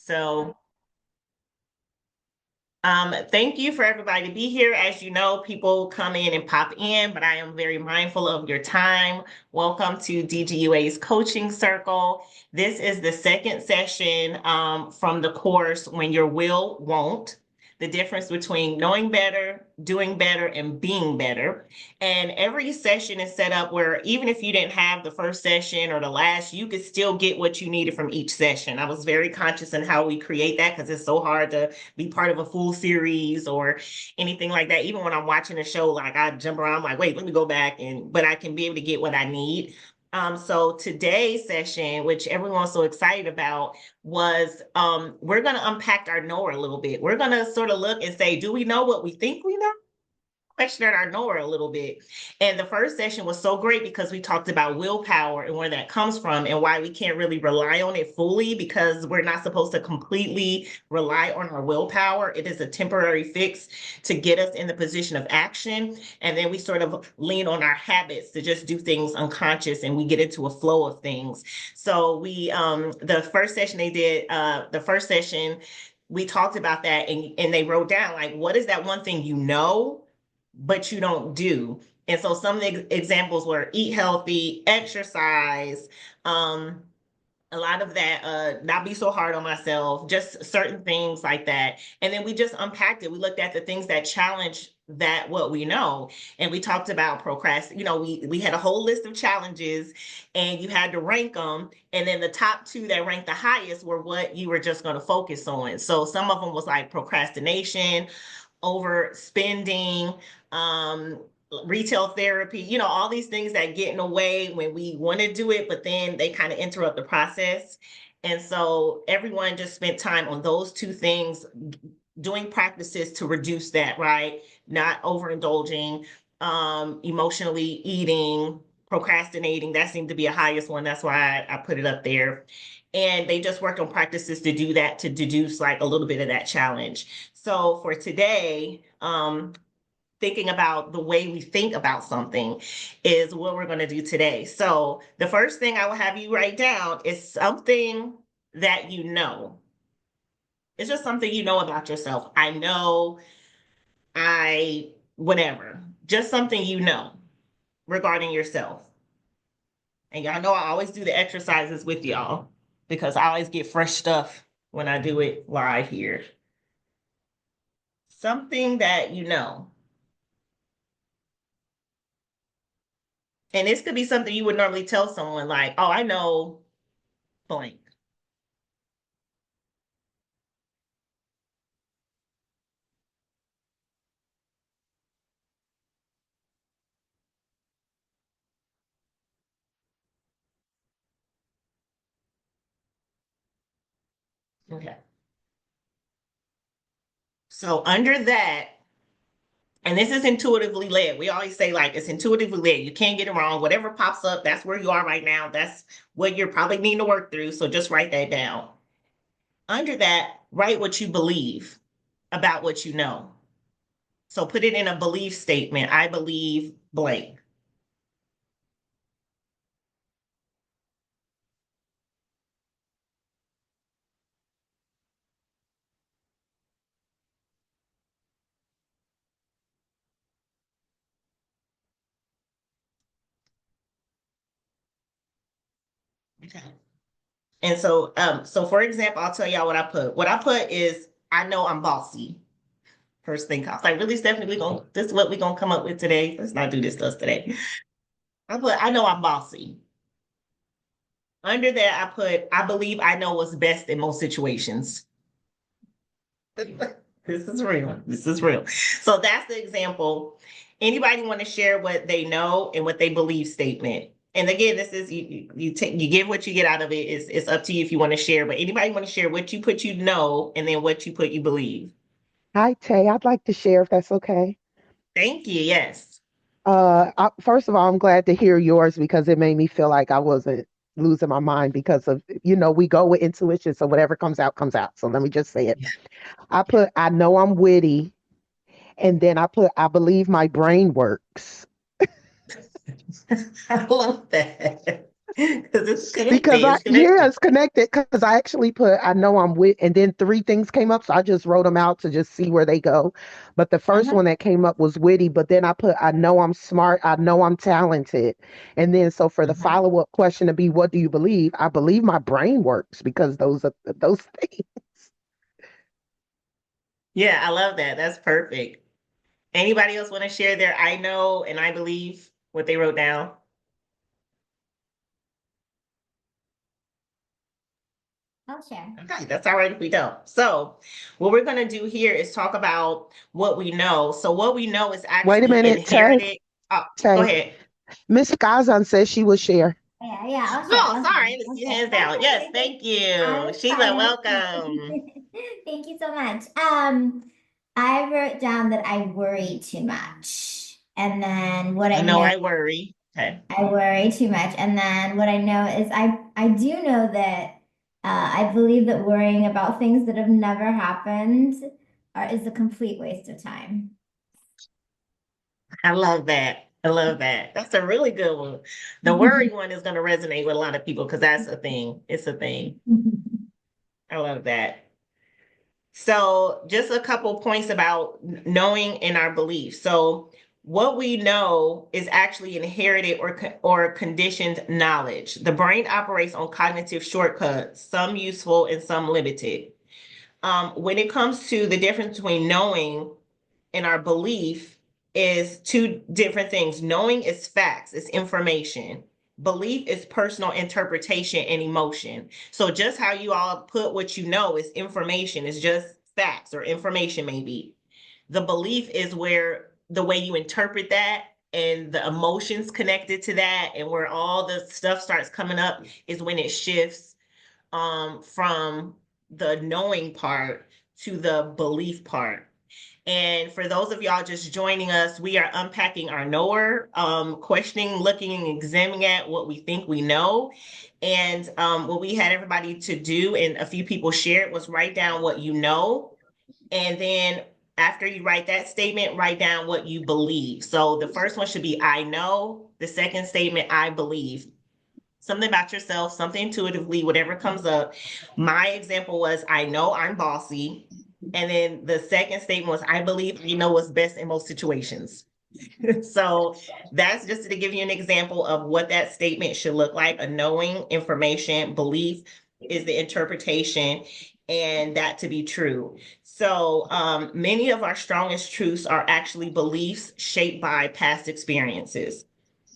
So, thank you for everybody to be here. As you know, people come in and pop in, but I am very mindful of your time. Welcome to DGUA's coaching circle. This is the second session from the course When Your Will Won't, the difference between knowing better, doing better, and being better. And every session is set up where even if you didn't have the first session or the last, you could still get what you needed from each session. I was very conscious in how we create that because it's so hard to be part of a full series or anything like that. Even when I'm watching a show, like I jump around, I'm like, wait, let me go back but I can be able to get what I need. So today's session, which everyone's so excited about, was we're going to unpack our knower a little bit. We're going to sort of look and say, do we know what we think we know? Question our knower a little bit. And the first session was so great because we talked about willpower and where that comes from and why we can't really rely on it fully because we're not supposed to completely rely on our willpower. It is a temporary fix to get us in the position of action. And then we sort of lean on our habits to just do things unconscious and we get into a flow of things. So the first session we talked about that and they wrote down like, what is that one thing you know but you don't do? And so some of the examples were eat healthy, exercise, a lot of that, not be so hard on myself, just certain things like that. And then we just unpacked it. We looked at the things that challenge that what we know. And we talked about procrastination. We had a whole list of challenges and you had to rank them. And then the top two that ranked the highest were what you were just going to focus on. So some of them was like procrastination, overspending, retail therapy, all these things that get in the way when we want to do it, but then they kind of interrupt the process. And so everyone just spent time on those two things, doing practices to reduce that, right? Not overindulging, emotionally eating, procrastinating. That seemed to be a highest one. That's why I put it up there. And they just worked on practices to do that, to deduce like a little bit of that challenge. So for today, thinking about the way we think about something is what we're going to do today. So the first thing I will have you write down is something that you know. It's just something you know about yourself. I know, whatever. Just something you know regarding yourself. And y'all know I always do the exercises with y'all because I always get fresh stuff when I do it live here. Something that you know. And this could be something you would normally tell someone like, oh, I know blank. Okay. So under that, and this is intuitively led. We always say like it's intuitively led. You can't get it wrong. Whatever pops up, that's where you are right now. That's what you're probably needing to work through. So just write that down. Under that, write what you believe about what you know. So put it in a belief statement. I believe blank. Okay. And so for example, I'll tell y'all what I put. What I put is I know I'm bossy. First thing I was like, really, Stephanie, this is what we're gonna come up with today. Let's not do this to us today. I know I'm bossy. Under that, I put, I believe I know what's best in most situations. This is real. This is real. So that's the example. Anybody want to share what they know and what they believe statement? And again, this is you take you give what you get out of it. It's up to you if you want to share. But anybody want to share what you put you know and then what you put you believe? Hi, Tay. I'd like to share if that's okay. Thank you. Yes. First of all, I'm glad to hear yours because it made me feel like I wasn't losing my mind because of, we go with intuition. So whatever comes out, comes out. So let me just say it. Yeah. I put, I know I'm witty. And then I put, I believe my brain works. I love that. Because it's connected. Because It's yeah, connected. it's connected. Because I actually put, I know I'm with, and then three things came up. So I just wrote them out to just see where they go. But the first Mhm. one that came up was witty. But then I put, I know I'm smart. I know I'm talented. And then so for the Mhm. follow up question to be, what do you believe? I believe my brain works because those are those things. Yeah, I love that. That's perfect. Anybody else want to share their I know and I believe what they wrote down? I'll share. Okay, that's all right if we don't. So, what we're going to do here is talk about what we know. So, what we know is Wait a actually minute, Tay. inherited. Oh, go Tay. ahead. Miss Kazan says she will share. Yeah, I'll share. Oh, sorry, let's see hands down. Yes, thank I you. was Sheila, fine. I was welcome. fine. Thank you so much. I wrote down that I worry too much. And then what I I know know, I worry. Okay. I worry too much. And then what I know is I do know that I believe that worrying about things that have never happened is a complete waste of time. I love that. I love that. That's a really good one. The worry one is going to resonate with a lot of people because that's a thing. It's a thing. I love that. So, just a couple points about knowing and our beliefs. So, what we know is actually inherited or conditioned knowledge. The brain operates on cognitive shortcuts, some useful and some limited. When it comes to the difference between knowing and our belief is two different things. Knowing is facts, it's information. Belief is personal interpretation and emotion. So just how you all put what you know is information, is just facts or information maybe. The belief is where the way you interpret that and the emotions connected to that and where all the stuff starts coming up is when it shifts from the knowing part to the belief part. And for those of y'all just joining us, we are unpacking our knower, questioning, looking, and examining at what we think we know. And what we had everybody to do, and a few people shared, was write down what you know. And then after you write that statement, write down what you believe. So the first one should be I know. The second statement, I believe something about yourself, something intuitively, whatever comes up. My example was, I know I'm bossy. And then the second statement was, I believe you know what's best in most situations. So that's just to give you an example of what that statement should look like. A knowing, information, belief is the interpretation, and that to be true. So many of our strongest truths are actually beliefs shaped by past experiences.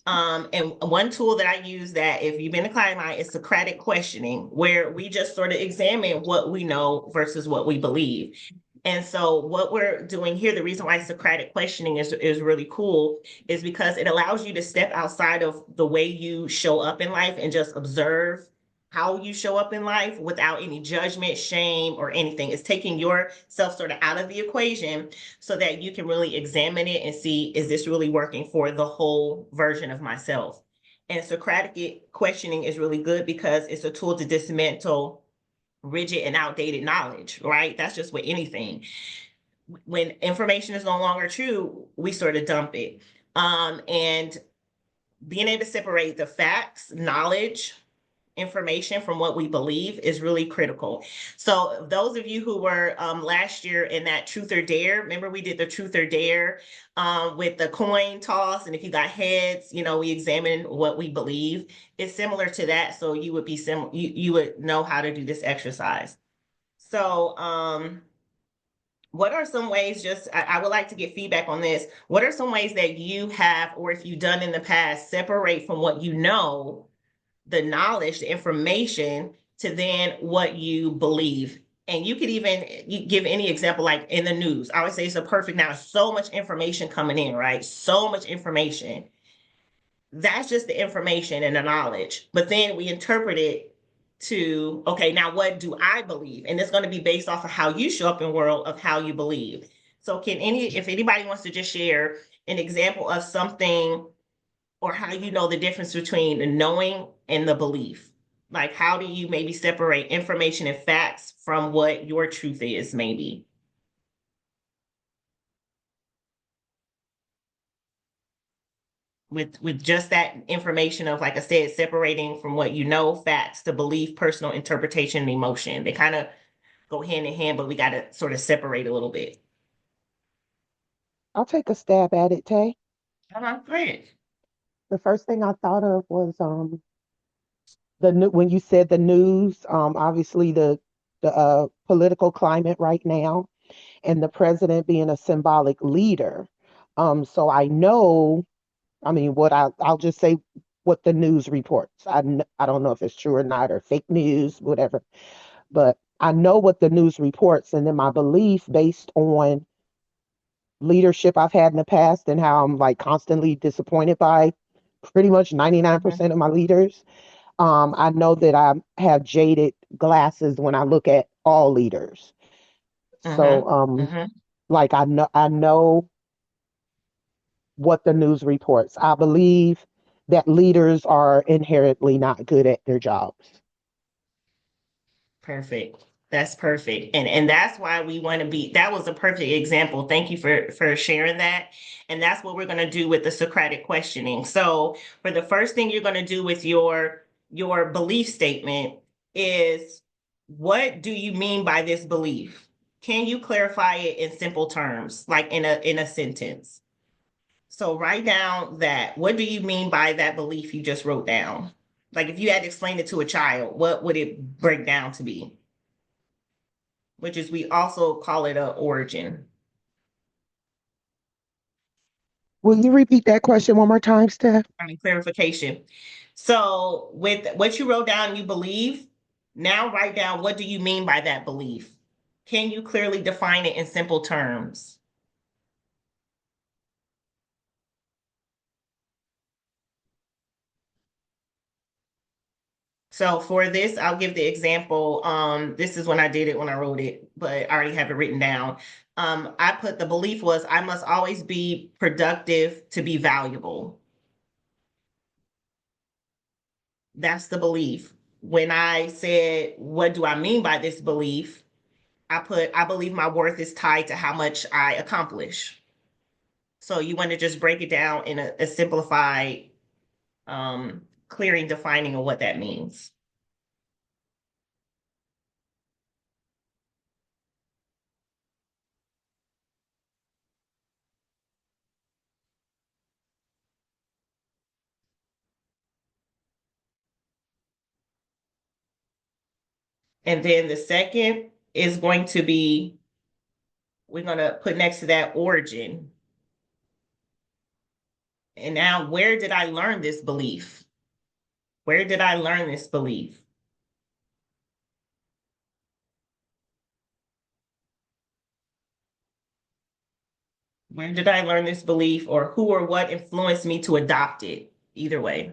And one tool that I use that if you've been a client of mine is Socratic questioning, where we just sort of examine what we know versus what we believe. And so what we're doing here, the reason why Socratic questioning is really cool is because it allows you to step outside of the way you show up in life and just observe how you show up in life without any judgment, shame, or anything. It's taking yourself sort of out of the equation so that you can really examine it and see, is this really working for the whole version of myself? And Socratic questioning is really good because it's a tool to dismantle rigid and outdated knowledge, right? That's just with anything. When information is no longer true, we sort of dump it. And being able to separate the facts, knowledge, information from what we believe is really critical. So those of you who were last year in that truth or dare, remember we did the truth or dare with the coin toss, and if you got heads, we examined what we believe. It's similar to that, so you would be you would know how to do this exercise. So what are some ways, just I would like to get feedback on this. What are some ways that you have, or if you've done in the past, separate from what you know, the knowledge, the information, to then what you believe? And you could even give any example, like in the news. I would say it's a perfect now. So much information coming in, right? So much information. That's just the information and the knowledge. But then we interpret it to, okay, now what do I believe? And it's going to be based off of how you show up in the world of how you believe. So if anybody wants to just share an example of something or how you know the difference between the knowing and the belief. Like, how do you maybe separate information and facts from what your truth is, maybe? with just that information of, like I said, separating from what you know, facts, to belief, personal interpretation, and emotion. They kind of go hand in hand, but we got to sort of separate a little bit. I'll take a stab at it, Tay. Great. The first thing I thought of was the new when you said the news, obviously the political climate right now, and the president being a symbolic leader. So I know, I mean, I'll just say what the news reports. I don't know if it's true or not, or fake news, whatever, but I know what the news reports, and then my belief based on leadership I've had in the past and how I'm like constantly disappointed by pretty much Mhm. 99% of my leaders. I know that I have jaded glasses when I look at all leaders. So, Mhm. Mhm. like I know what the news reports. I believe that leaders are inherently not good at their jobs. Perfect. That's perfect. And that's why we want to be, that was a perfect example. Thank you for sharing that. And that's what we're going to do with the Socratic questioning. So, for the first thing you're going to do with your belief statement is, what do you mean by this belief? Can you clarify it in simple terms, like in a sentence? So write down that. What do you mean by that belief you just wrote down? Like, if you had to explain it to a child, what would it break down to be? Which is, we also call it a origin. Will you repeat that question one more time, Steph? I mean, clarification. So with what you wrote down, you believe. Now write down, what do you mean by that belief? Can you clearly define it in simple terms? So for this, I'll give the example. This is when I did it, when I wrote it, but I already have it written down. I put, the belief was, I must always be productive to be valuable. That's the belief. When I said, what do I mean by this belief? I put, I believe my worth is tied to how much I accomplish. So you want to just break it down in a simplified, clearing, defining of what that means. And then the second is going to be, we're going to put next to that, origin. And now, where did I learn this belief? Where did I learn this belief? Where did I learn this belief, or who or what influenced me to adopt it? Either way.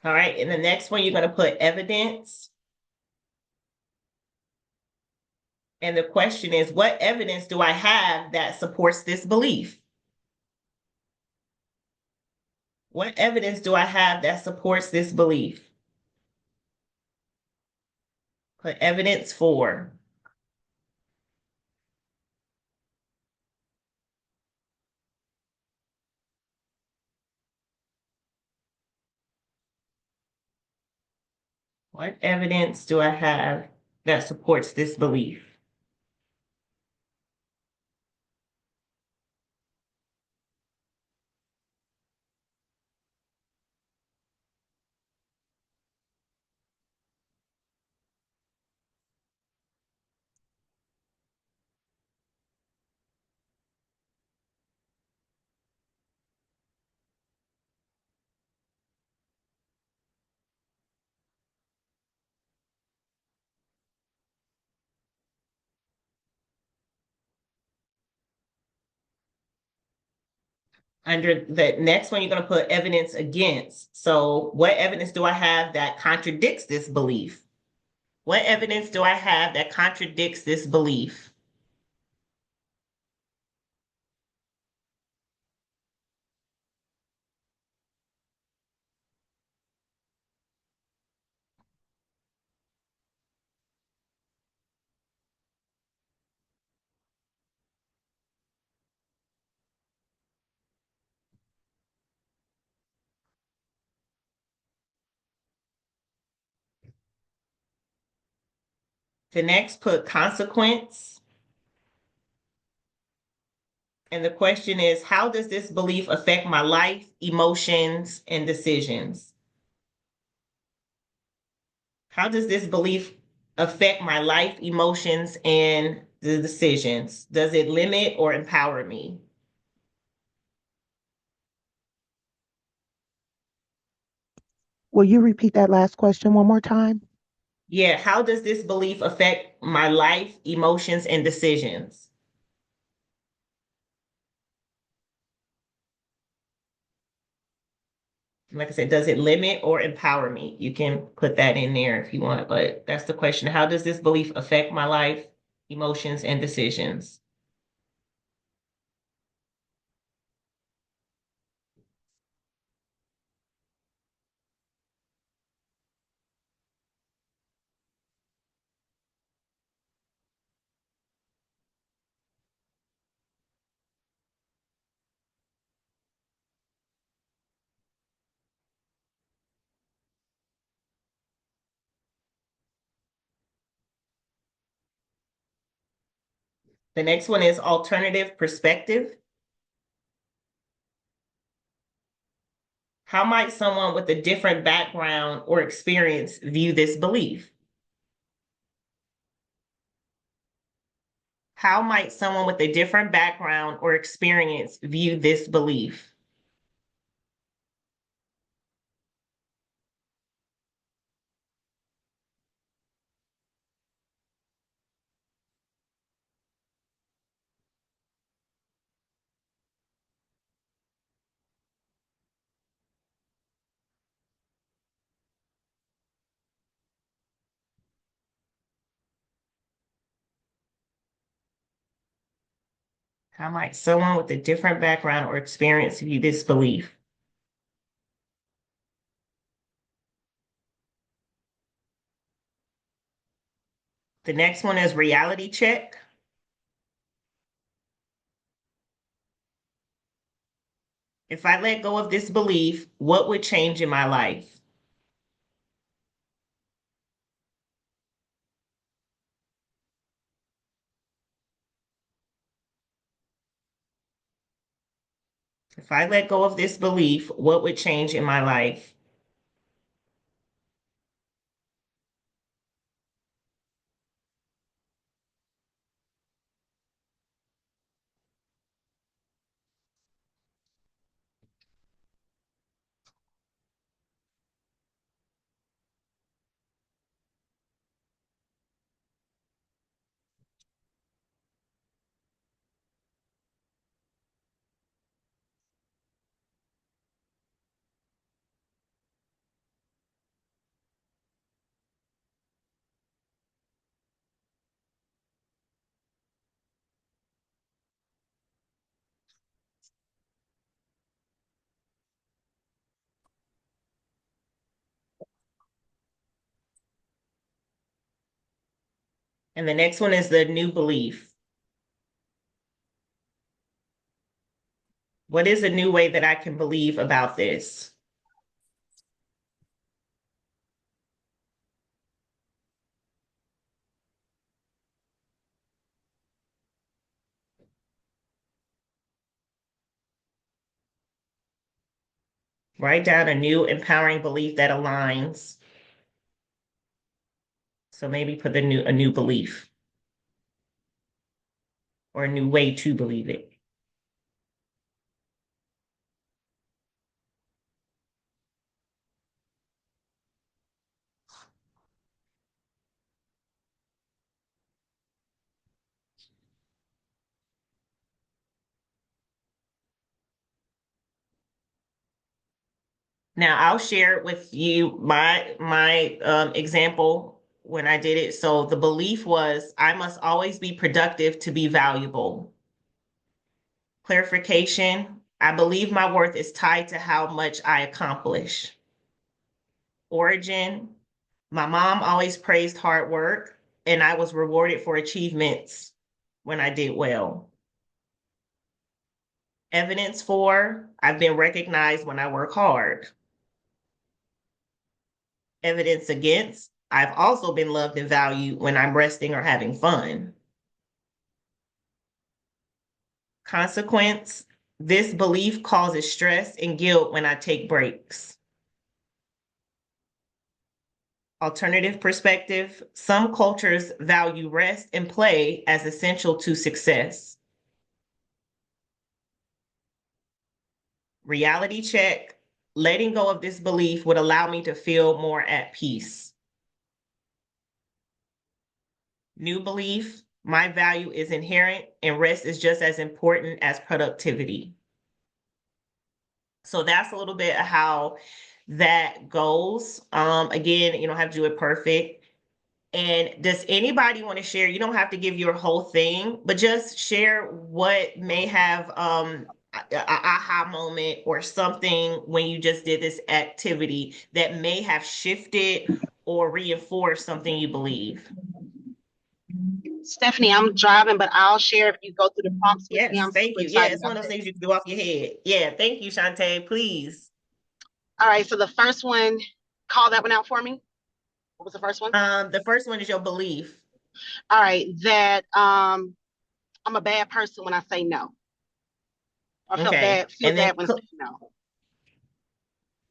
All right. And the next one, you're going to put evidence. And the question is, what evidence do I have that supports this belief? What evidence do I have that supports this belief? Put evidence for. What evidence do I have that supports this belief? Under the next one, you're going to put evidence against. So what evidence do I have that contradicts this belief? What evidence do I have that contradicts this belief? The next, put consequence. And the question is, how does this belief affect my life, emotions, and decisions? How does this belief affect my life, emotions, and the decisions? Does it limit or empower me? Will you repeat that last question one more time? Yeah, how does this belief affect my life, emotions, and decisions? Like I said, does it limit or empower me? You can put that in there if you want, but that's the question. How does this belief affect my life, emotions, and decisions? The next one is alternative perspective. How might someone with a different background or experience view this belief? How might someone with a different background or experience view this belief? How might someone with a different background or experience view this belief? The next one is reality check. If I let go of this belief, what would change in my life? If I let go of this belief, what would change in my life? And the next one is the new belief. What is a new way that I can believe about this? Write down a new empowering belief that aligns. So maybe put a new belief or a new way to believe it. Now I'll share with you my example when I did it. So the belief was I must always be productive to be valuable. Clarification, I believe my worth is tied to how much I accomplish. Origin, my mom always praised hard work, and I was rewarded for achievements when I did well. Evidence for, I've been recognized when I work hard. Evidence against, I've also been loved and valued when I'm resting or having fun. Consequence, this belief causes stress and guilt when I take breaks. Alternative perspective, some cultures value rest and play as essential to success. Reality check, letting go of this belief would allow me to feel more at peace. New belief, my value is inherent and rest is just as important as productivity. So that's a little bit of how that goes. Again, you don't have to do it perfect. And does anybody want to share? You don't have to give your whole thing, but just share what may have a aha moment or something when you just did this activity that may have shifted or reinforced something you believe. Stephanie, I'm driving, but I'll share if you go through the prompts with me. Yes, I'm thank super you. Yeah, excited it's one about of those this. things you can do off your head. Yeah, thank you, Shantae. Please. All right, so the first one, call that one out for me. What was the first one? The first one is your belief. All right, that I'm a bad person when I say no. I feel Okay. And then bad when I say no.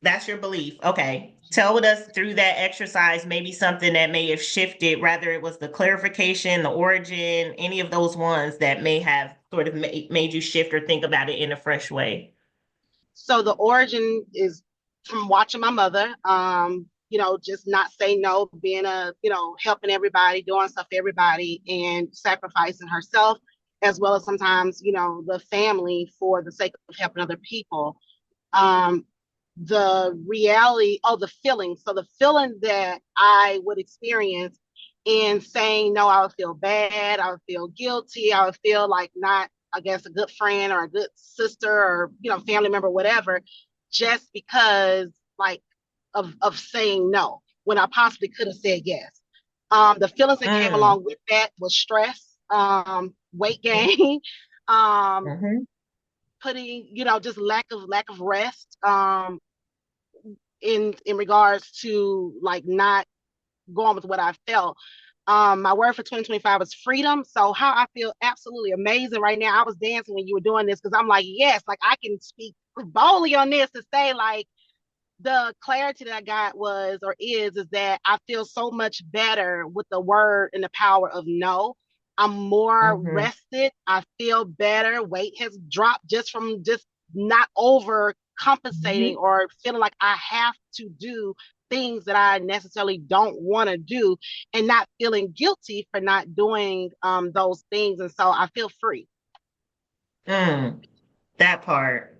that's your belief. Okay. Tell us through that exercise, maybe something that may have shifted, rather it was the clarification, the origin, any of those ones that may have sort of made you shift or think about it in a fresh way. So the origin is from watching my mother, just not say no, being helping everybody, doing stuff for everybody and sacrificing herself, as well as sometimes, the family for the sake of helping other people. Um, the reality, the feeling. So the feeling that I would experience in saying no, I would feel bad, I would feel guilty, I would feel like not, I guess, a good friend or a good sister or family member, whatever, just because like of saying no when I possibly could have said yes. The feelings that came Mm. along with that was stress, weight gain, um, Mm-hmm. putting, just lack of rest, in regards to like not going with what I felt. My word for 2025 is freedom. So how I feel absolutely amazing right now. I was dancing when you were doing this because I'm like, yes, like I can speak boldly on this to say like the clarity that I got was or is that I feel so much better with the word and the power of no. I'm more Mm-hmm. rested. I feel better. Weight has dropped just from just not over compensating Mm-hmm. or feeling like I have to do things that I necessarily don't want to do and not feeling guilty for not doing those things. And so I feel free. Mm. That part.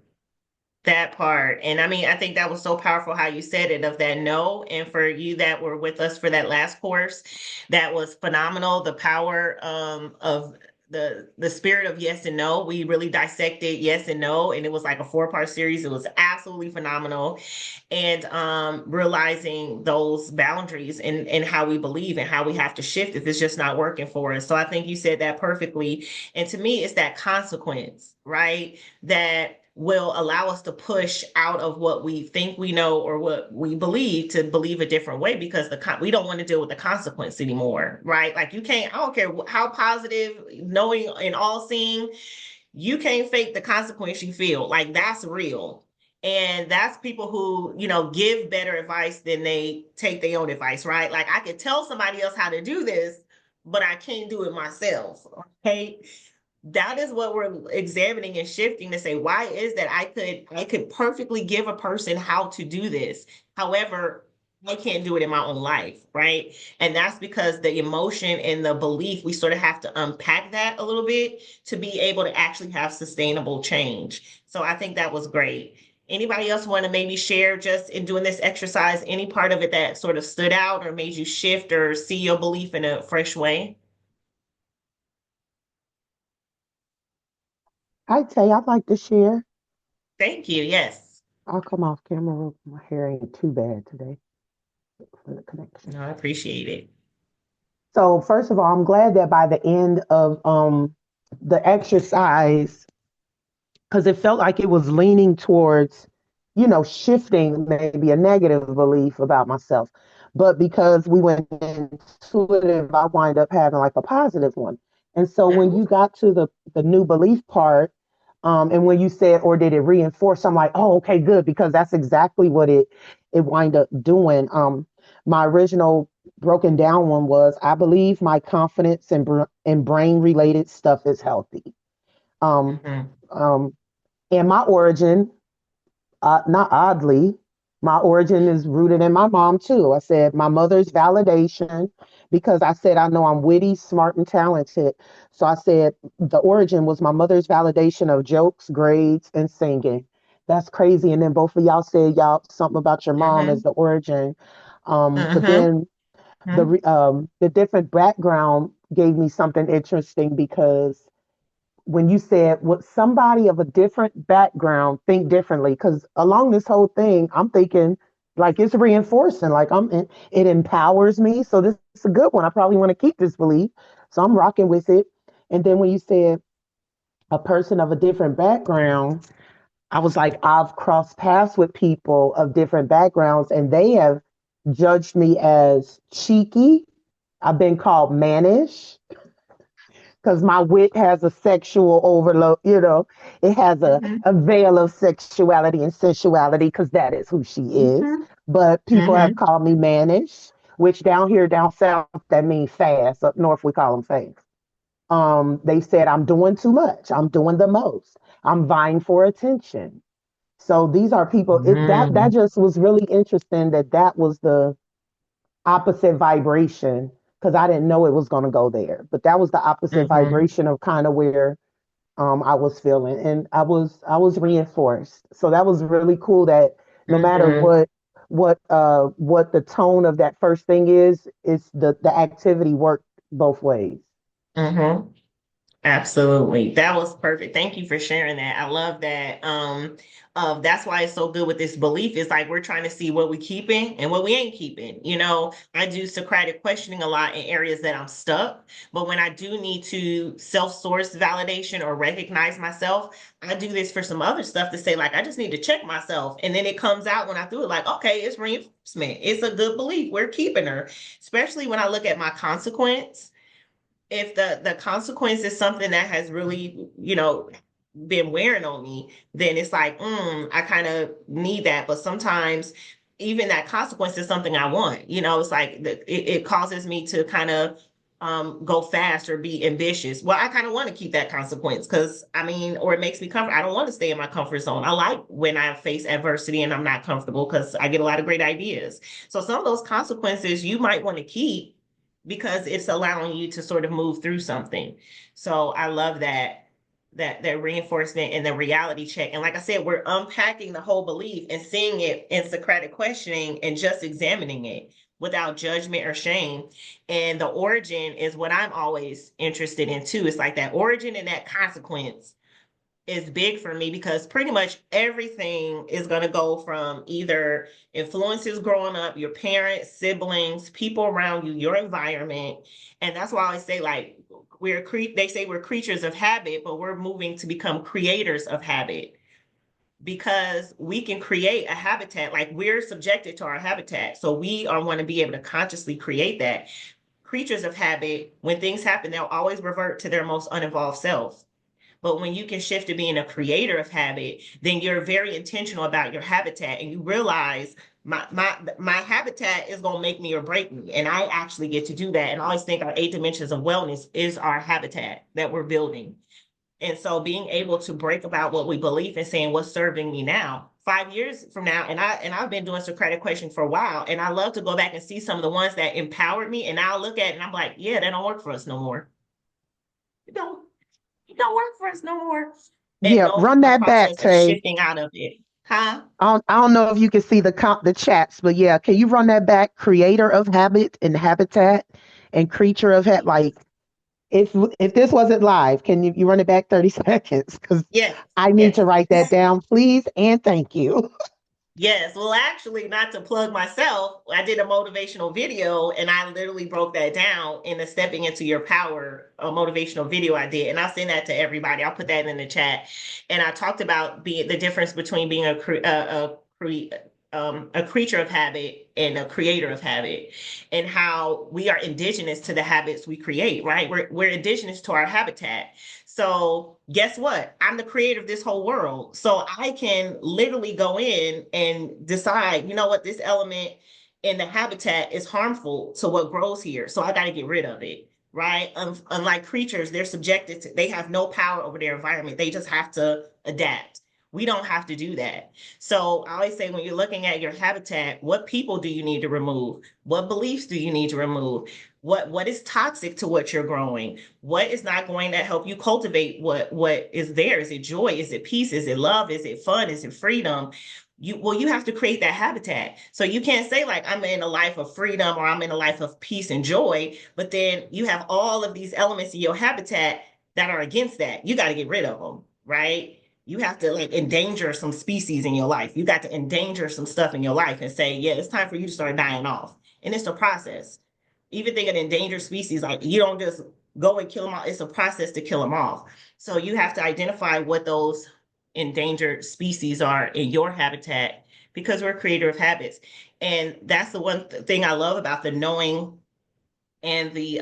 That part. And I mean, I think that was so powerful how you said it of that no. And for you that were with us for that last course, that was phenomenal. The power of the spirit of yes and no. We really dissected yes and no. And it was like a 4-part series. It was absolutely phenomenal. And realizing those boundaries and how we believe and how we have to shift if it's just not working for us. So I think you said that perfectly. And to me, it's that consequence, right? That will allow us to push out of what we think we know or what we believe to believe a different way because we don't want to deal with the consequence anymore, right? Like you can't, I don't care how positive, knowing and all seeing, you can't fake the consequence you feel. Like that's real. And that's people who, give better advice than they take their own advice, right? Like I could tell somebody else how to do this, but I can't do it myself. Okay. That is what we're examining and shifting to say, why is that I could perfectly give a person how to do this. However, I can't do it in my own life, right? And that's because the emotion and the belief, we sort of have to unpack that a little bit to be able to actually have sustainable change. So I think that was great. Anybody else want to maybe share just in doing this exercise, any part of it that sort of stood out or made you shift or see your belief in a fresh way? I'd say I'd like to share. Thank you. Yes. I'll come off camera. My hair ain't too bad today for the connection. No, I appreciate it. So first of all, I'm glad that by the end of the exercise, because it felt like it was leaning towards, shifting maybe a negative belief about myself. But because we went intuitive, I wind up having like a positive one. And so when Mhm. you got to the new belief part, and when you said, or did it reinforce, I'm like, oh, okay, good, because that's exactly what it wind up doing. My original broken down one was, I believe my confidence in brain related stuff is healthy. Um, Mhm. um, and my origin, not oddly, my origin is rooted in my mom too. I said my mother's validation because I said I know I'm witty, smart, and talented. So I said the origin was my mother's validation of jokes, grades, and singing. That's crazy. And then both of y'all said y'all something about your mom as Mhm. the origin. But Mhm. then Mhm. the different background gave me something interesting because when you said would somebody of a different background think differently, because along this whole thing I'm thinking like it's reinforcing, like it empowers me, so this is a good one. I probably want to keep this belief, so I'm rocking with it. And then when you said a person of a different background, I was like, I've crossed paths with people of different backgrounds and they have judged me as cheeky. I've been called mannish because my wit has a sexual overload, it has Mhm. a veil of sexuality and sensuality because that is who she is. Mhm. But people have Mhm. called me mannish, which down here, down south, that means fast. Up north, we call them fast. They said I'm doing too much. I'm doing the most. I'm vying for attention. So these are people. That Mhm. just was really interesting. That was the opposite vibration because I didn't know it was going to go there. But that was the opposite Mhm. vibration of kind of where I was feeling, and I was reinforced. So that was really cool. That no matter Mhm. what the tone of that first thing is the activity worked both ways. Mhm. Absolutely. That was perfect. Thank you for sharing that. I love that. That's why it's so good with this belief. It's like we're trying to see what we keeping and what we ain't keeping. I do Socratic questioning a lot in areas that I'm stuck, but when I do need to self-source validation or recognize myself, I do this for some other stuff to say, like, I just need to check myself. And then it comes out when I do it, like, okay, it's reinforcement. It's a good belief. We're keeping her, especially when I look at my consequence. If the consequence is something that has really been wearing on me, then it's like I kind of need that. But sometimes even that consequence is something I want. It's like it causes me to kind of go fast or be ambitious. Well, I kind of want to keep that consequence because or it makes me comfortable. I don't want to stay in my comfort zone. I like when I face adversity and I'm not comfortable because I get a lot of great ideas. So some of those consequences you might want to keep because it's allowing you to sort of move through something. So I love that reinforcement and the reality check. And like I said, we're unpacking the whole belief and seeing it in Socratic questioning and just examining it without judgment or shame. And the origin is what I'm always interested in too. It's like that origin and that consequence is big for me because pretty much everything is going to go from either influences growing up, your parents, siblings, people around you, your environment. And that's why I always say, like, they say we're creatures of habit, but we're moving to become creators of habit because we can create a habitat. Like, we're subjected to our habitat, so we are want to be able to consciously create that. Creatures of habit, when things happen, they'll always revert to their most uninvolved self. But when you can shift to being a creator of habit, then you're very intentional about your habitat and you realize my habitat is gonna make me or break me. And I actually get to do that. And I always think our 8 dimensions of wellness is our habitat that we're building. And so being able to break about what we believe and saying what's serving me now, 5 years from now, and I've been doing Socratic questioning for a while, and I love to go back and see some of the ones that empowered me, and I'll look at it and I'm like, yeah, that don't work for us no more. It don't it don't work for us no more. And Yeah, go run through the that back, process of Tay. shifting out of it. Huh? I don't know if you can see the chats, but yeah, can you run that back? Creator of habit and habitat and creature of like if this wasn't live, can you run it back 30 seconds? Because Yes, I need yes. to write that down, please, and thank you. Yes, well, actually, not to plug myself, I did a motivational video and I literally broke that down in the Stepping Into Your Power a motivational video I did. And I'll send that to everybody. I'll put that in the chat. And I talked about being the difference between being a creature of habit and a creator of habit, and how we are indigenous to the habits we create, right? We're indigenous to our habitat. So guess what? I'm the creator of this whole world. So I can literally go in and decide, you know what, this element in the habitat is harmful to what grows here. So I got to get rid of it. Right. Unlike creatures, they're subjected to, they have no power over their environment. They just have to adapt. We don't have to do that. So I always say when you're looking at your habitat, what people do you need to remove? What beliefs do you need to remove? What is toxic to what you're growing? What is not going to help you cultivate what is there? Is it joy? Is it peace? Is it love? Is it fun? Is it freedom? You have to create that habitat. So you can't say like I'm in a life of freedom or I'm in a life of peace and joy, but then you have all of these elements in your habitat that are against that. You got to get rid of them, right? You have to like endanger some species in your life. You got to endanger some stuff in your life and say, yeah, it's time for you to start dying off. And it's a process. Even think of endangered species, like you don't just go and kill them all. It's a process to kill them off. So you have to identify what those endangered species are in your habitat because we're creator of habits. And that's the one thing I love about the knowing and the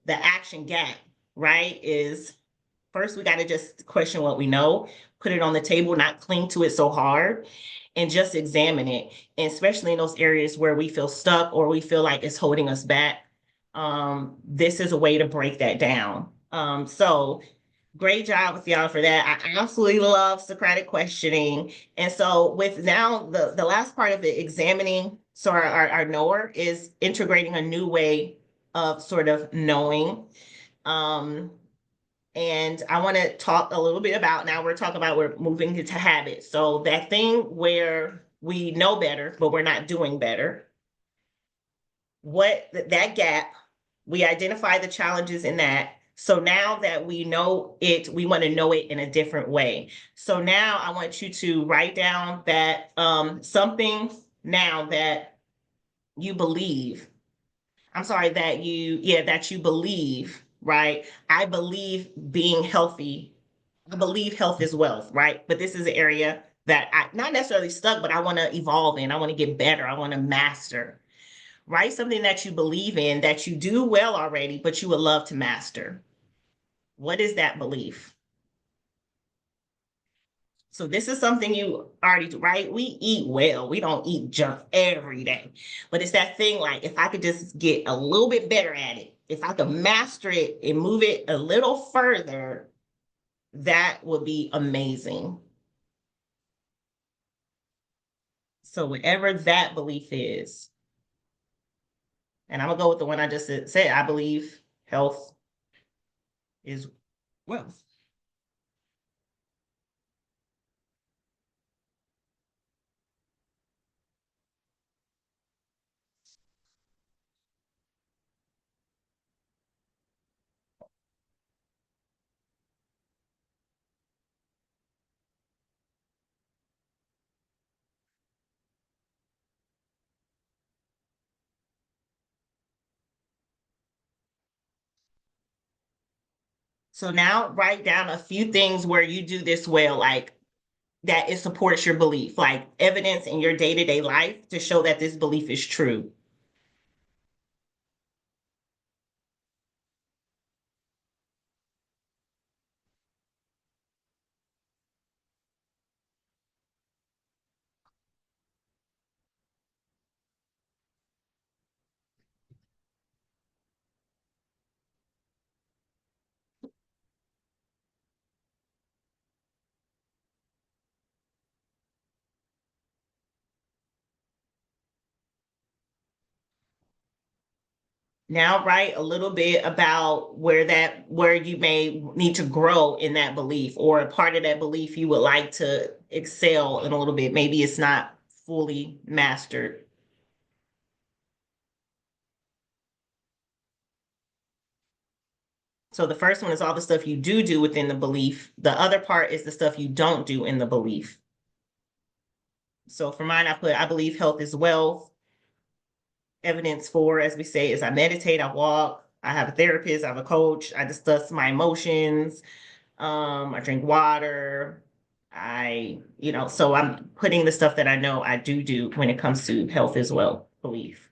action gap, right? Is first we got to just question what we know, put it on the table, not cling to it so hard, and just examine it. And especially in those areas where we feel stuck or we feel like it's holding us back. This is a way to break that down. So great job with y'all for that. I absolutely love Socratic questioning. And so with now the last part of it, examining, so our knower is integrating a new way of sort of knowing. Um, and I want to talk a little bit about now we're moving into habits. So that thing where we know better, but we're not doing better. What that gap, we identify the challenges in that. So now that we know it, we want to know it in a different way. So now I want you to write down that something now that you believe. I'm sorry, that you believe, right? I believe being healthy. I believe health is wealth, right? But this is an area that I not necessarily stuck, but I want to evolve in. I want to get better. I want to master. Write something that you believe in that you do well already, but you would love to master. What is that belief? So this is something you already do, right? We eat well. We don't eat junk every day. But it's that thing like if I could just get a little bit better at it, if I could master it and move it a little further, that would be amazing. So whatever that belief is, and I'm gonna go with the one I just said, I believe health is wealth. So now write down a few things where you do this well, like that it supports your belief, like evidence in your day-to-day life to show that this belief is true. Now write a little bit about where you may need to grow in that belief, or a part of that belief you would like to excel in a little bit. Maybe it's not fully mastered. So the first one is all the stuff you do within the belief. The other part is the stuff you don't do in the belief. So for mine, I believe health is wealth. Evidence for, as we say, is I meditate, I walk, I have a therapist, I have a coach, I discuss my emotions, I drink water. So I'm putting the stuff that I know I do when it comes to health as well, belief.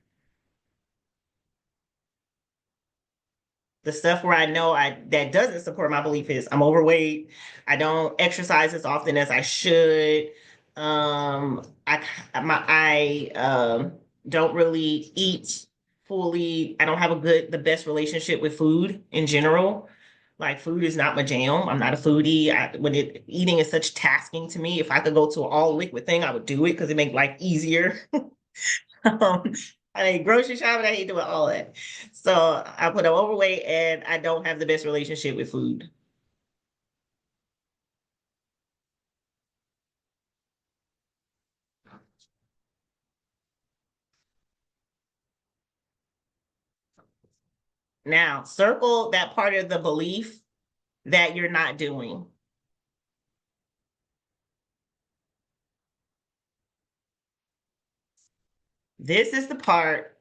The stuff where I know that doesn't support my belief is I'm overweight. I don't exercise as often as I should. I don't really eat fully. I don't have the best relationship with food in general. Like food is not my jam. I'm not a foodie. Eating is such tasking to me. If I could go to an all liquid thing, I would do it because it makes life easier. Um, I hate grocery shopping. I hate doing all that. So I put I'm overweight and I don't have the best relationship with food. Now, circle that part of the belief that you're not doing. This is the part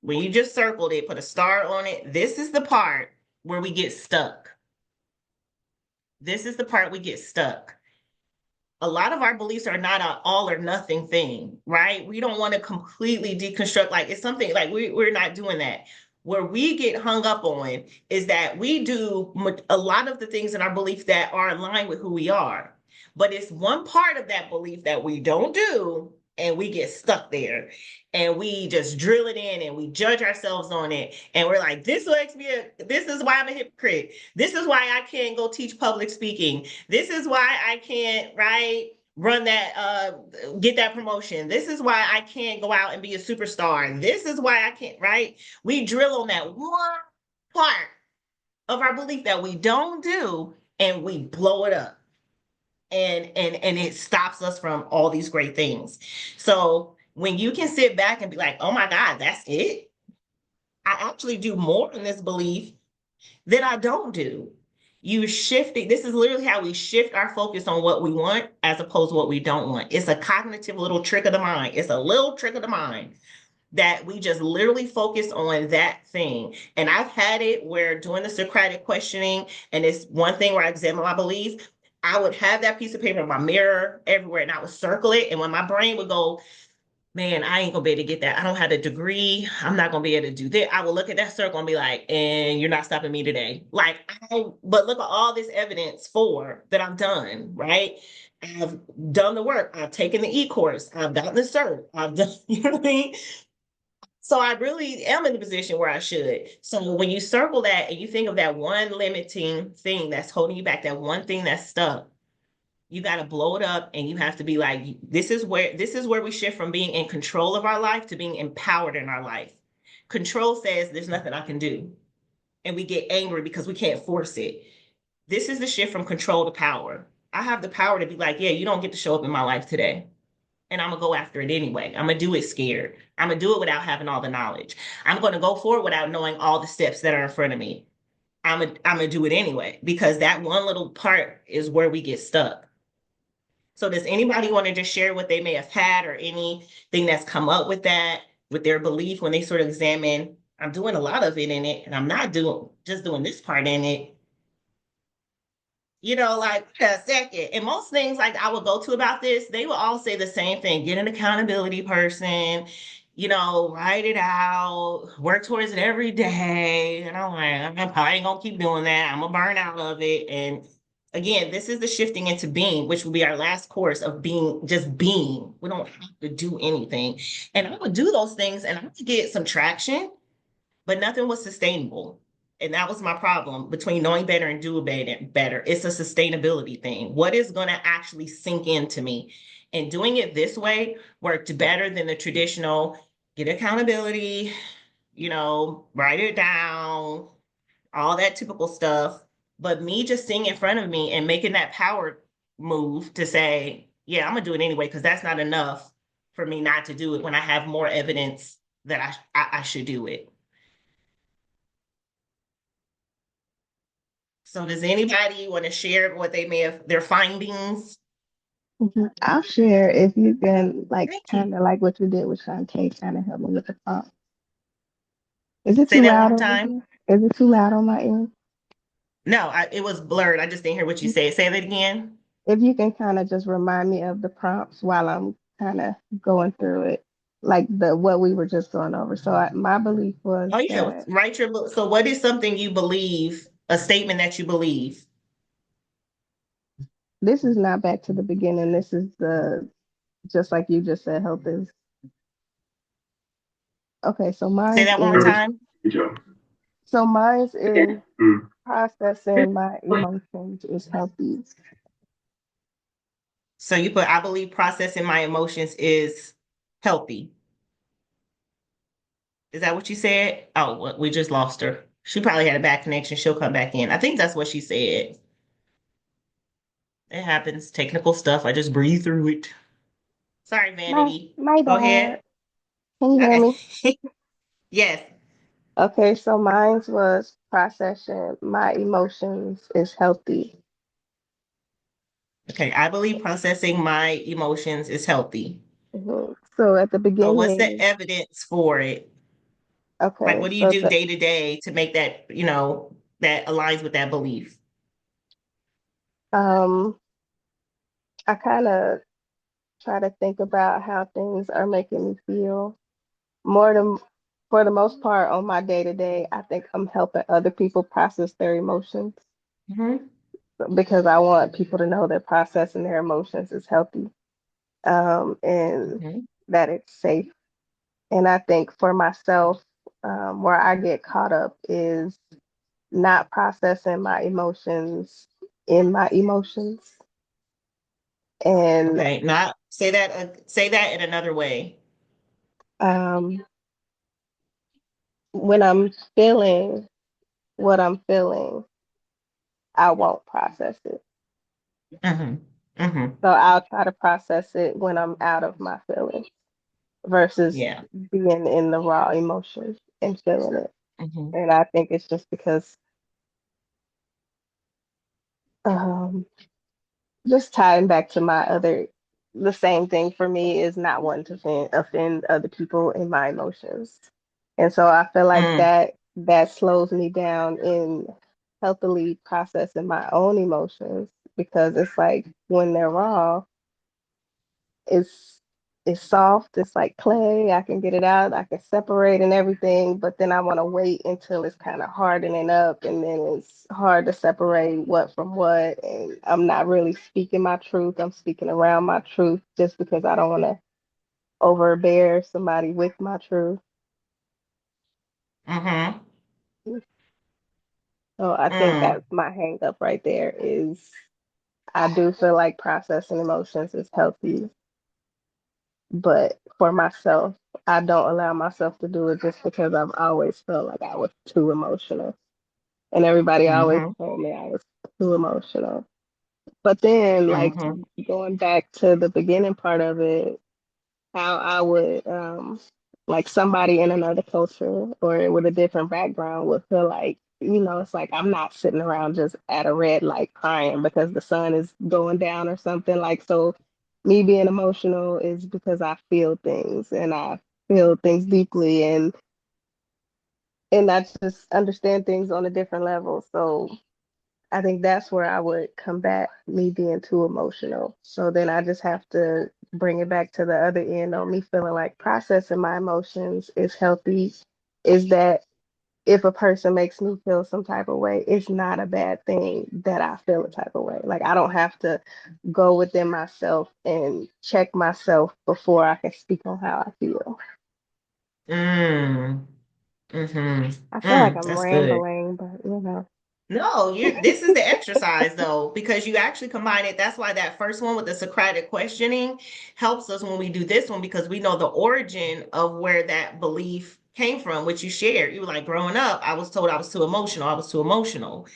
when you just circled it, put a star on it. This is the part where we get stuck. This is the part we get stuck. A lot of our beliefs are not an all or nothing thing, right? We don't want to completely deconstruct, like it's something like we're not doing that. Where we get hung up on is that we do a lot of the things in our belief that are in line with who we are. But it's one part of that belief that we don't do, and we get stuck there. And we just drill it in and we judge ourselves on it. And we're like, this is why I'm a hypocrite. This is why I can't go teach public speaking. This is why I can't, right? Run that, get that promotion. This is why I can't go out and be a superstar. This is why I can't, right? We drill on that one part of our belief that we don't do and we blow it up. And it stops us from all these great things. So when you can sit back and be like, oh my God, that's it. I actually do more in this belief than I don't do. You shifting. This is literally how we shift our focus on what we want as opposed to what we don't want. It's a cognitive little trick of the mind. It's a little trick of the mind that we just literally focus on that thing. And I've had it where doing the Socratic questioning, and it's one thing where I examine my belief, I would have that piece of paper in my mirror everywhere and I would circle it. And when my brain would go, man, I ain't gonna be able to get that. I don't have a degree. I'm not gonna be able to do that. I will look at that circle and be like, and you're not stopping me today. But look at all this evidence for that I've done, right? I've done the work. I've taken the e-course. I've gotten the cert. I've done, you know what I mean? So I really am in the position where I should. So when you circle that and you think of that one limiting thing that's holding you back, that one thing that's stuck, you got to blow it up and you have to be like, this is where we shift from being in control of our life to being empowered in our life. Control says there's nothing I can do. And we get angry because we can't force it. This is the shift from control to power. I have the power to be like, yeah, you don't get to show up in my life today. And I'm gonna go after it anyway. I'm gonna do it scared. I'm gonna do it without having all the knowledge. I'm gonna go forward without knowing all the steps that are in front of me. I'm gonna do it anyway because that one little part is where we get stuck. So does anybody want to just share what they may have had or anything that's come up with that, with their belief when they sort of examine, I'm doing a lot of it in it and I'm not just doing this part in it. Like a second. And most things like I would go to about this, they will all say the same thing. Get an accountability person, write it out, work towards it every day. And I'm like, I probably ain't gonna keep doing that. I'm gonna burn out of it. And again, this is the shifting into being, which will be our last course of being, just being. We don't have to do anything. And I would do those things and I would get some traction, but nothing was sustainable. And that was my problem between knowing better and doing better. It's a sustainability thing. What is going to actually sink into me? And doing it this way worked better than the traditional get accountability, write it down, all that typical stuff. But me just seeing in front of me and making that power move to say, yeah, I'm gonna do it anyway, because that's not enough for me not to do it when I have more evidence that I should do it. So does anybody want to share what they may have their findings? I'll share if you can, like, Thank you. kind of like what you did with Shantae, kind of help me with the prompt. Is it Say too that one loud more over time. here? Is it too loud on my end? No, it was blurred. I just didn't hear what you said. Say that again. If you can kind of just remind me of the prompts while I'm kind of going through it, like the what we were just going over. So my belief was Oh, yeah. that Write your book. So what is something you believe, a statement that you believe? this is not back to the beginning. This is the just like you just said, health is okay. So Say that one more time. mine's is processing my emotions is healthy. So you put, I believe processing my emotions is healthy. Is that what you said? Oh, well, we just lost her. She probably had a bad connection. She'll come back in. I think that's what she said. It happens. Technical stuff. I just breathe through it. Sorry, My Vanity. my Go bad. ahead. Can you hear Okay. me? Yes. Okay, so mine was processing my emotions is healthy. Okay. I believe processing my emotions is healthy. So at the So what's the beginning, evidence for it? Like, okay, what do you so do day to day to make that, that aligns with that belief? um I kind of try to think about how things are making me feel. More than for the most part on my day to day, I think I'm helping other people process their emotions Mm-hmm. because I want people to know that processing their emotions is healthy, and Mm-hmm. that it's safe. And I think for myself, where I get caught up is not processing my emotions in my emotions. And Okay. Not say that in another way. um, when I'm feeling what I'm feeling, I won't process it. Mm-hmm. Mm-hmm. So I'll try to process it when I'm out of my feelings versus Yeah. being in the raw emotions and feeling it. Mm-hmm. And I think it's just because um, just tying back to the same thing for me is not wanting to offend other people in my emotions. And so I feel like Mm. that slows me down in healthily processing my own emotions because it's like when they're raw, it's it's soft, it's like clay. I can get it out, I can separate and everything, but then I want to wait until it's kind of hardening up and then it's hard to separate what from what. And I'm not really speaking my truth. I'm speaking around my truth just because I don't want to overbear somebody with my truth. Mm-hmm. So I think Mm. that's my hang up right there is I do feel like processing emotions is healthy, but for myself, I don't allow myself to do it just because I've always felt like I was too emotional. And everybody always Mm-hmm. told me I was too emotional. But then, like, Mm-hmm. going back to the beginning part of it, how I would like somebody in another culture or with a different background would feel like, it's like I'm not sitting around just at a red light crying because the sun is going down or something. Like, so me being emotional is because I feel things and I feel things deeply and I just understand things on a different level. So I think that's where I would combat me being too emotional. So then I just have to bring it back to the other end on me feeling like processing my emotions is healthy. Is that if a person makes me feel some type of way, it's not a bad thing that I feel a type of way. Like I don't have to go within myself and check myself before I can speak on how I feel. Mm. I Mm-hmm. feel like I'm That's good. rambling, but No, this is the exercise though, because you actually combine it. That's why that first one with the Socratic questioning helps us when we do this one because we know the origin of where that belief came from, which you shared. You were like, growing up, I was told I was too emotional. I was too emotional.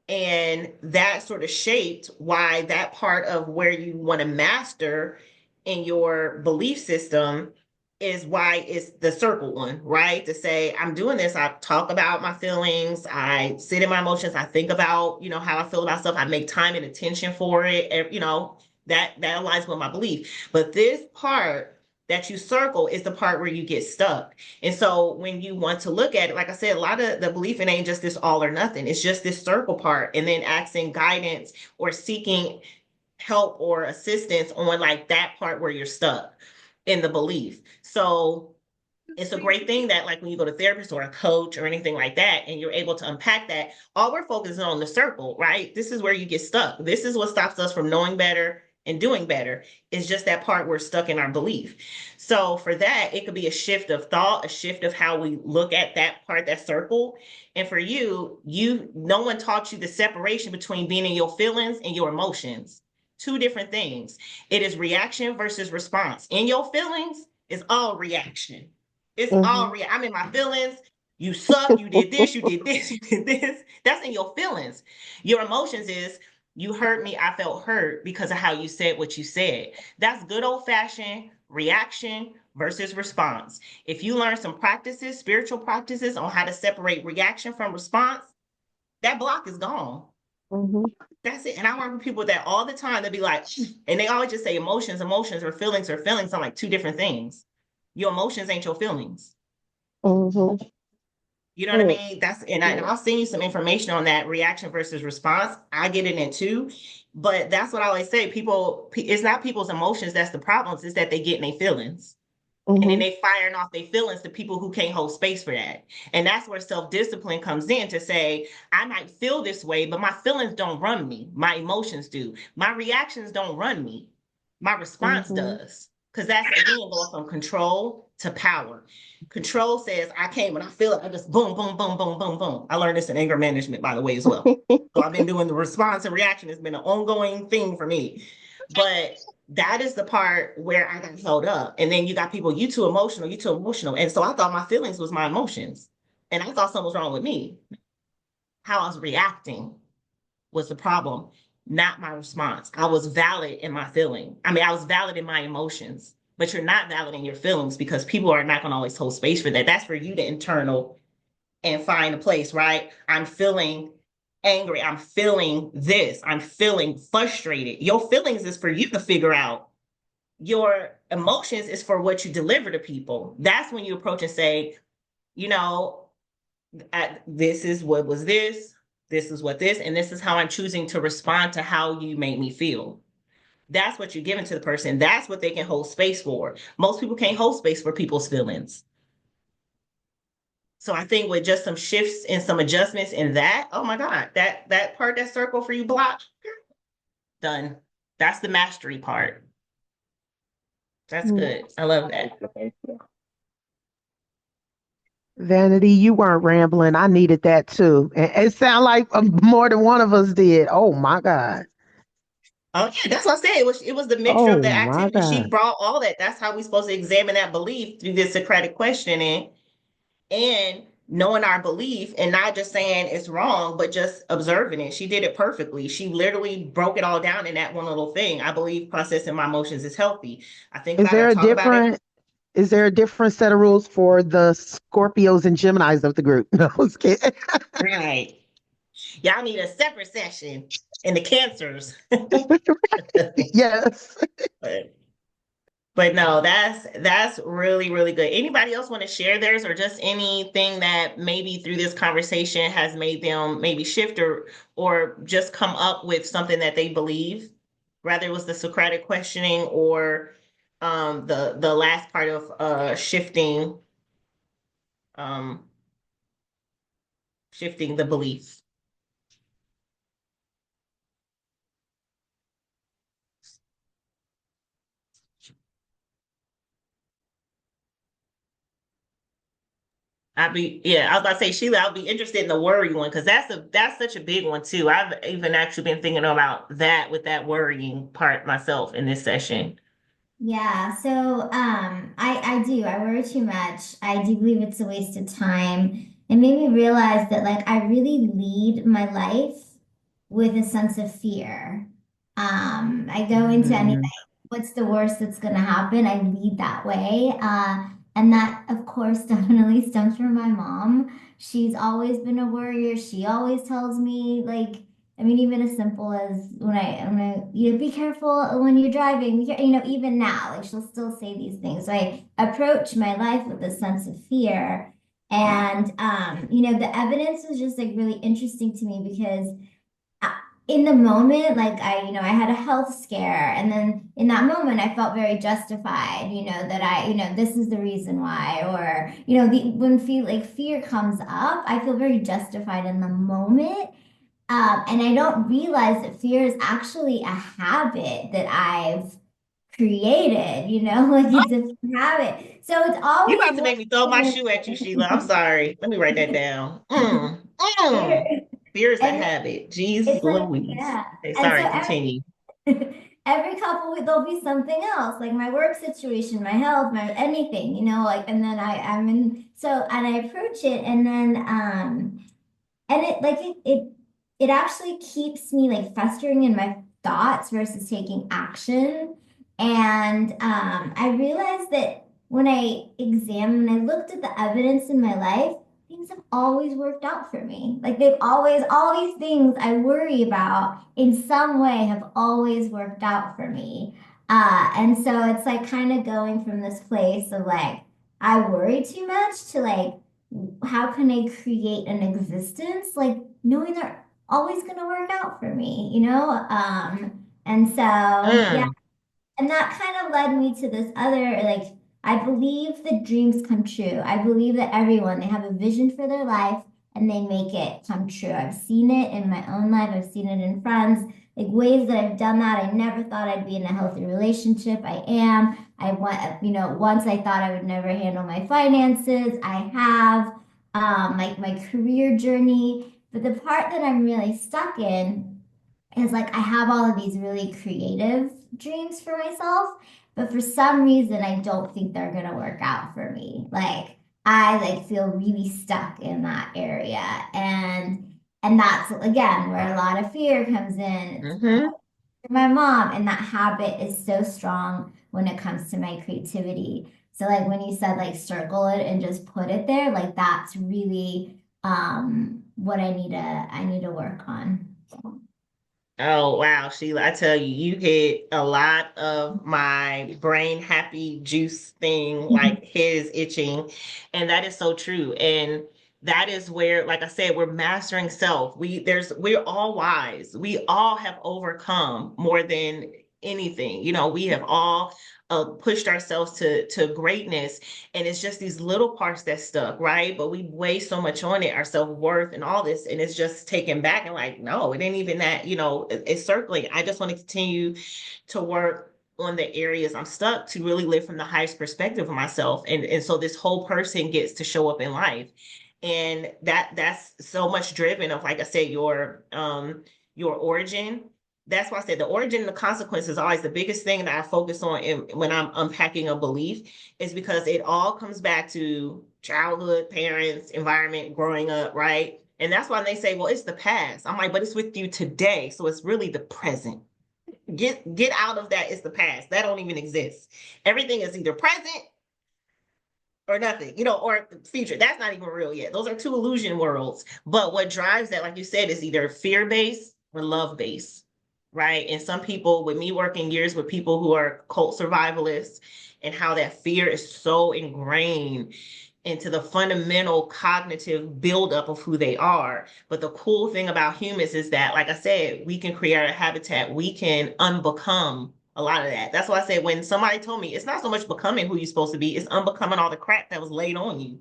And that sort of shaped why that part of where you want to master in your belief system is why it's the circle one, right? To say, I'm doing this, I talk about my feelings, I sit in my emotions, I think about, how I feel about stuff, I make time and attention for it, that aligns with my belief. But this part that you circle is the part where you get stuck. And so when you want to look at it, like I said, a lot of the belief, it ain't just this all or nothing. It's just this circle part, and then asking guidance or seeking help or assistance on like that part where you're stuck in the belief. So it's a great thing that like when you go to therapist or a coach or anything like that, and you're able to unpack that, all we're focusing on the circle, right? This is where you get stuck. This is what stops us from knowing better and doing better. It's just that part we're stuck in our belief. So for that, it could be a shift of thought, a shift of how we look at that part, that circle. And for you, no one taught you the separation between being in your feelings and your emotions. Two different things. It is reaction versus response. In your feelings is all reaction. It's all real. I'm in my feelings. You suck. You did this. You did this. You did this. That's in your feelings. Your emotions is you hurt me. I felt hurt because of how you said what you said. That's good old fashioned reaction versus response. If you learn some practices, spiritual practices on how to separate reaction from response, that block is gone. That's it. And I work with people that all the time, they'll be like, and they always just say emotions, or feelings are like two different things. Your emotions ain't your feelings. You know what I mean? I'll send you some information on that reaction versus response. I get in it too. But that's what I always say. It's not people's emotions that's the problems, it's that they get in their feelings. And then they firing off their feelings to people who can't hold space for that. And that's where self-discipline comes in to say, I might feel this way, but my feelings don't run me. My emotions do. My reactions don't run me. My response does. Because that's, again, going from control to power. Control says, I came and I feel it. I just boom, boom, boom, boom, boom, boom. I learned this in anger management, by the way, as well. So I've been doing the response and reaction. It's been an ongoing thing for me. But that is the part where I got held up. And then you got people, you too emotional, you too emotional. And so I thought my feelings was my emotions. And I thought something was wrong with me. How I was reacting was the problem, not my response. I was valid in my feeling. I was valid in my emotions, but you're not valid in your feelings because people are not going to always hold space for that. That's for you to internal and find a place, right? I'm feeling angry. I'm feeling this. I'm feeling frustrated. Your feelings is for you to figure out. Your emotions is for what you deliver to people. That's when you approach and say, this is what was this is what this, and this is how I'm choosing to respond to how you made me feel. That's what you're giving to the person. That's what they can hold space for. Most people can't hold space for people's feelings. So I think with just some shifts and some adjustments in that, oh my God, that part, that circle for you blocked, done. That's the mastery part. That's good. I love that. Vanity, you weren't rambling. I needed that too. And it sounded like more than one of us did. Oh my God. Oh yeah, that's what I said. It was the mixture of the activity. She brought all that. That's how we're supposed to examine that belief through this Socratic questioning and knowing our belief and not just saying it's wrong, but just observing it. She did it perfectly. She literally broke it all down in that one little thing. I believe processing my emotions is healthy. I think about it, talk about it. Is there a different set of rules for the Scorpios and Geminis of the group? No, I was kidding. Right. Y'all need a separate session in the cancers. Yes. But no, that's really, really good. Anybody else want to share theirs or just anything that maybe through this conversation has made them maybe shift or just come up with something that they believe, whether it was the Socratic questioning or the last part of um shifting the belief. I was about to say, Sheila, I'll be interested in the worry one because that's such a big one too. I've even actually been thinking about that with that worrying part myself in this session. Yeah, so I do. I worry too much. I do believe it's a waste of time. It made me realize that like I really lead my life with a sense of fear. I go into any Mm. what's the worst that's going to happen? I lead that way. And that, of course, definitely stems from my mom. She's always been a worrier. She always tells me, like, I mean, even as simple as you know, be careful when you're driving, you know, even now, like, she'll still say these things. So I approach my life with a sense of fear. And, you know, the evidence was just like really interesting to me because in the moment, like you know, I had a health scare, and then in that moment, I felt very justified, you know, that you know, this is the reason why, or you know, when fear comes up, I feel very justified in the moment, and I don't realize that fear is actually a habit that I've created, you know, like it's a habit. So it's You always about to make me throw my working. shoe at you, Sheila. I'm sorry. Let me write that down. Fear, Fear is a and habit. Jeez it's like, Louise. yeah. Okay, And so sorry, continue. every couple weeks there'll be something else, like my work situation, my health, my anything, you know, like and then I'm in so and I approach it and then and it actually keeps me like festering in my thoughts versus taking action. And I realized that when I looked at the evidence in my life, things have always worked out for me. Like they've always, all these things I worry about in some way have always worked out for me. And so it's like kind of going from this place of like, I worry too much to like, how can I create an existence like knowing they're always going to work out for me, you know? And so, yeah, Mm, and that kind of led me to this other, like, I believe that dreams come true. I believe that everyone, they have a vision for their life and they make it come true. I've seen it in my own life, I've seen it in friends, like ways that I've done that. I never thought I'd be in a healthy relationship. I am. I want, you know, once I thought I would never handle my finances. I have, like my career journey. But the part that I'm really stuck in is like I have all of these really creative dreams for myself, but for some reason I don't think they're gonna work out for me. Like I like feel really stuck in that area. And that's again where a lot of fear comes in. It's hmm my mom, and that habit is so strong when it comes to my creativity. So like when you said like circle it and just put it there, like that's really what I need to work on. Oh, wow, Sheila, I tell you, you hit a lot of my brain happy juice thing, like his itching. And that is so true. And that is where, like I said, we're mastering self. We're all wise. We all have overcome more than anything. You know, we have all pushed ourselves to greatness, and it's just these little parts that stuck, right? But we waste so much on it, our self-worth and all this, and it's just taken back and like, no, it ain't even that, you know, it's circling. I just want to continue to work on the areas I'm stuck to really live from the highest perspective of myself. And so this whole person gets to show up in life. And that's so much driven of, like I said, your origin. That's why I said the origin and the consequence is always the biggest thing that I focus on when I'm unpacking a belief, is because it all comes back to childhood, parents, environment, growing up, right? And that's why they say, well, it's the past. I'm like, but it's with you today. So it's really the present. Get out of that. It's the past. That don't even exist. Everything is either present or nothing, you know, or future. That's not even real yet. Those are two illusion worlds. But what drives that, like you said, is either fear based or love based, right? And some people, with me working years with people who are cult survivalists, and how that fear is so ingrained into the fundamental cognitive buildup of who they are. But the cool thing about humans is that, like I said, we can create a habitat, we can unbecome a lot of that. That's why I said when somebody told me it's not so much becoming who you're supposed to be, it's unbecoming all the crap that was laid on you.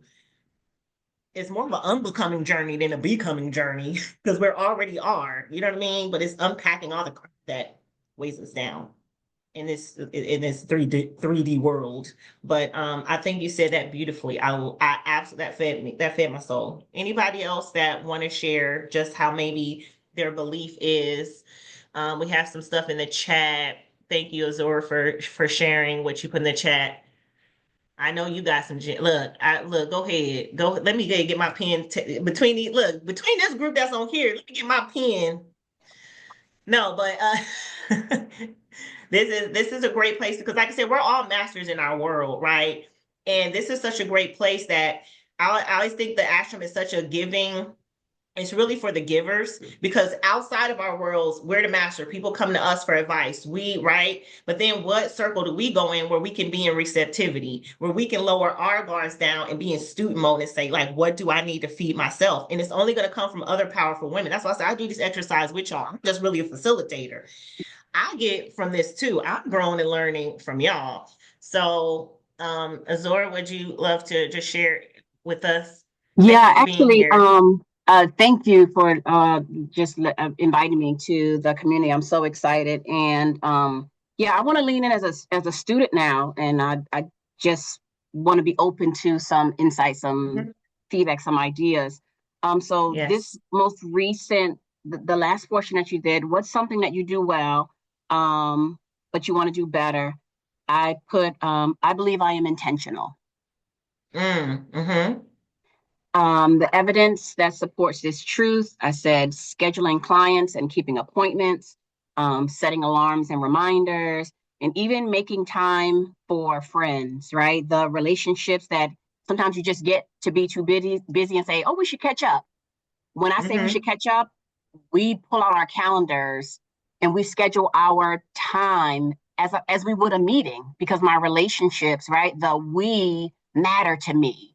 It's more of an unbecoming journey than a becoming journey because we're already are, you know what I mean? But it's unpacking all the crap that weighs us down in this 3D world. But I think you said that beautifully. I absolutely, that fed me, that fed my soul. Anybody else that want to share just how maybe their belief is? We have some stuff in the chat. Thank you, Azor, for sharing what you put in the chat. I know you got some look. Go ahead. Go. Let me get my pen between this group that's on here. Let me get my pen. No, but this is a great place because, like I said, we're all masters in our world, right? And this is such a great place that I always think the ashram is such a giving. It's really for the givers because outside of our worlds, we're the master. People come to us for advice. Right? But then what circle do we go in where we can be in receptivity, where we can lower our guards down and be in student mode and say, like, what do I need to feed myself? And it's only going to come from other powerful women. That's why I say I do this exercise with y'all. I'm just really a facilitator. I get from this too. I'm growing and learning from y'all. So, Azor, would you love to just share with us? Yeah, Thank you for being actually, here. thank you for just inviting me to the community. I'm so excited, and yeah, I want to lean in as a student now, and I just want to be open to some insights, some feedback, some ideas. So this Yes. most recent, the last portion that you did, what's something that you do well, but you want to do better? I put, I believe I am intentional. Mm-hmm. The evidence that supports this truth, I said scheduling clients and keeping appointments, setting alarms and reminders, and even making time for friends, right? The relationships that sometimes you just get to be too busy and say, oh, we should catch up. When I say we should catch up, we pull out our calendars and we schedule our time as we would a meeting because my relationships, right? The we matter to me.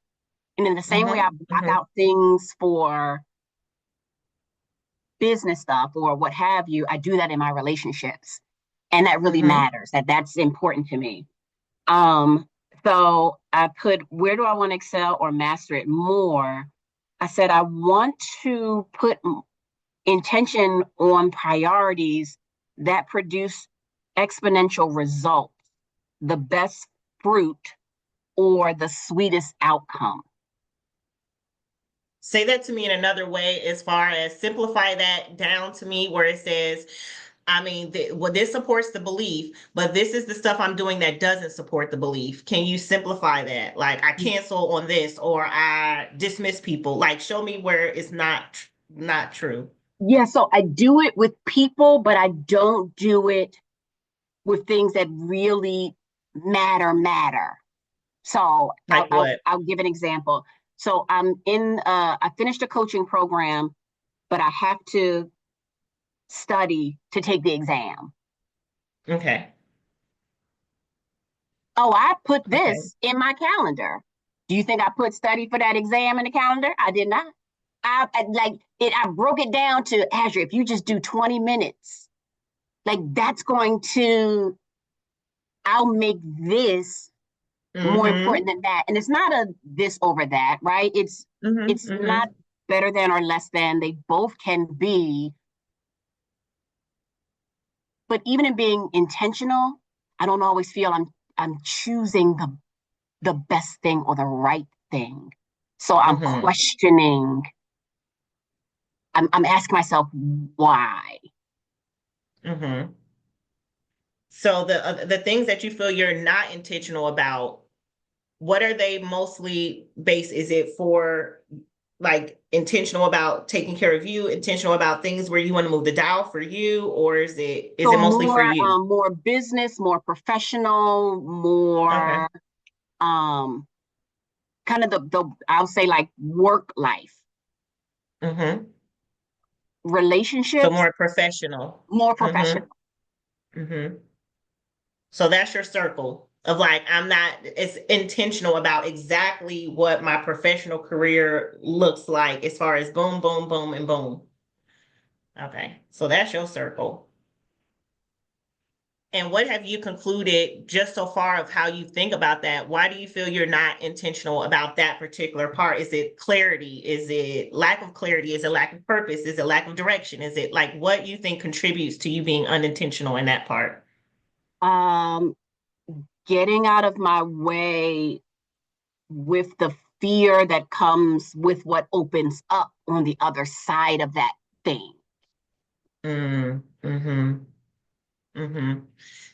And in the same way I block out things for business stuff or what have you, I do that in my relationships. And that really matters, that's important to me. So I put, where do I want to excel or master it more? I said, I want to put intention on priorities that produce exponential results, the best fruit or the sweetest outcome. Say that to me in another way, as far as simplify that down to me where it says, I mean, this supports the belief, but this is the stuff I'm doing that doesn't support the belief. Can you simplify that? Like I cancel on this or I dismiss people. Like show me where it's not true. Yeah, so I do it with people, but I don't do it with things that really matter. So Like what? I'll give an example. So I finished a coaching program, but I have to study to take the exam. Okay. Oh, I put Okay. this in my calendar. Do you think I put study for that exam in the calendar? I did not. I broke it down to Azure. If you just do 20 minutes, like that's going to, I'll make this more important than that. And it's not a this over that, right? It's not better than or less than. They both can be. But even in being intentional, I don't always feel I'm choosing the best thing or the right thing. So I'm questioning. I'm asking myself why. So the things that you feel you're not intentional about, what are they mostly based? Is it for like intentional about taking care of you, intentional about things where you want to move the dial for you, or is it So mostly for you? more business, more professional, more kind of the I'll say like work life. Relationships. So more professional. More professional. So that's your circle of like, it's intentional about exactly what my professional career looks like as far as boom, boom, boom, and boom. Okay. So that's your circle. And what have you concluded just so far of how you think about that? Why do you feel you're not intentional about that particular part? Is it clarity? Is it lack of clarity? Is it lack of purpose? Is it lack of direction? Is it like what you think contributes to you being unintentional in that part? Getting out of my way with the fear that comes with what opens up on the other side of that thing.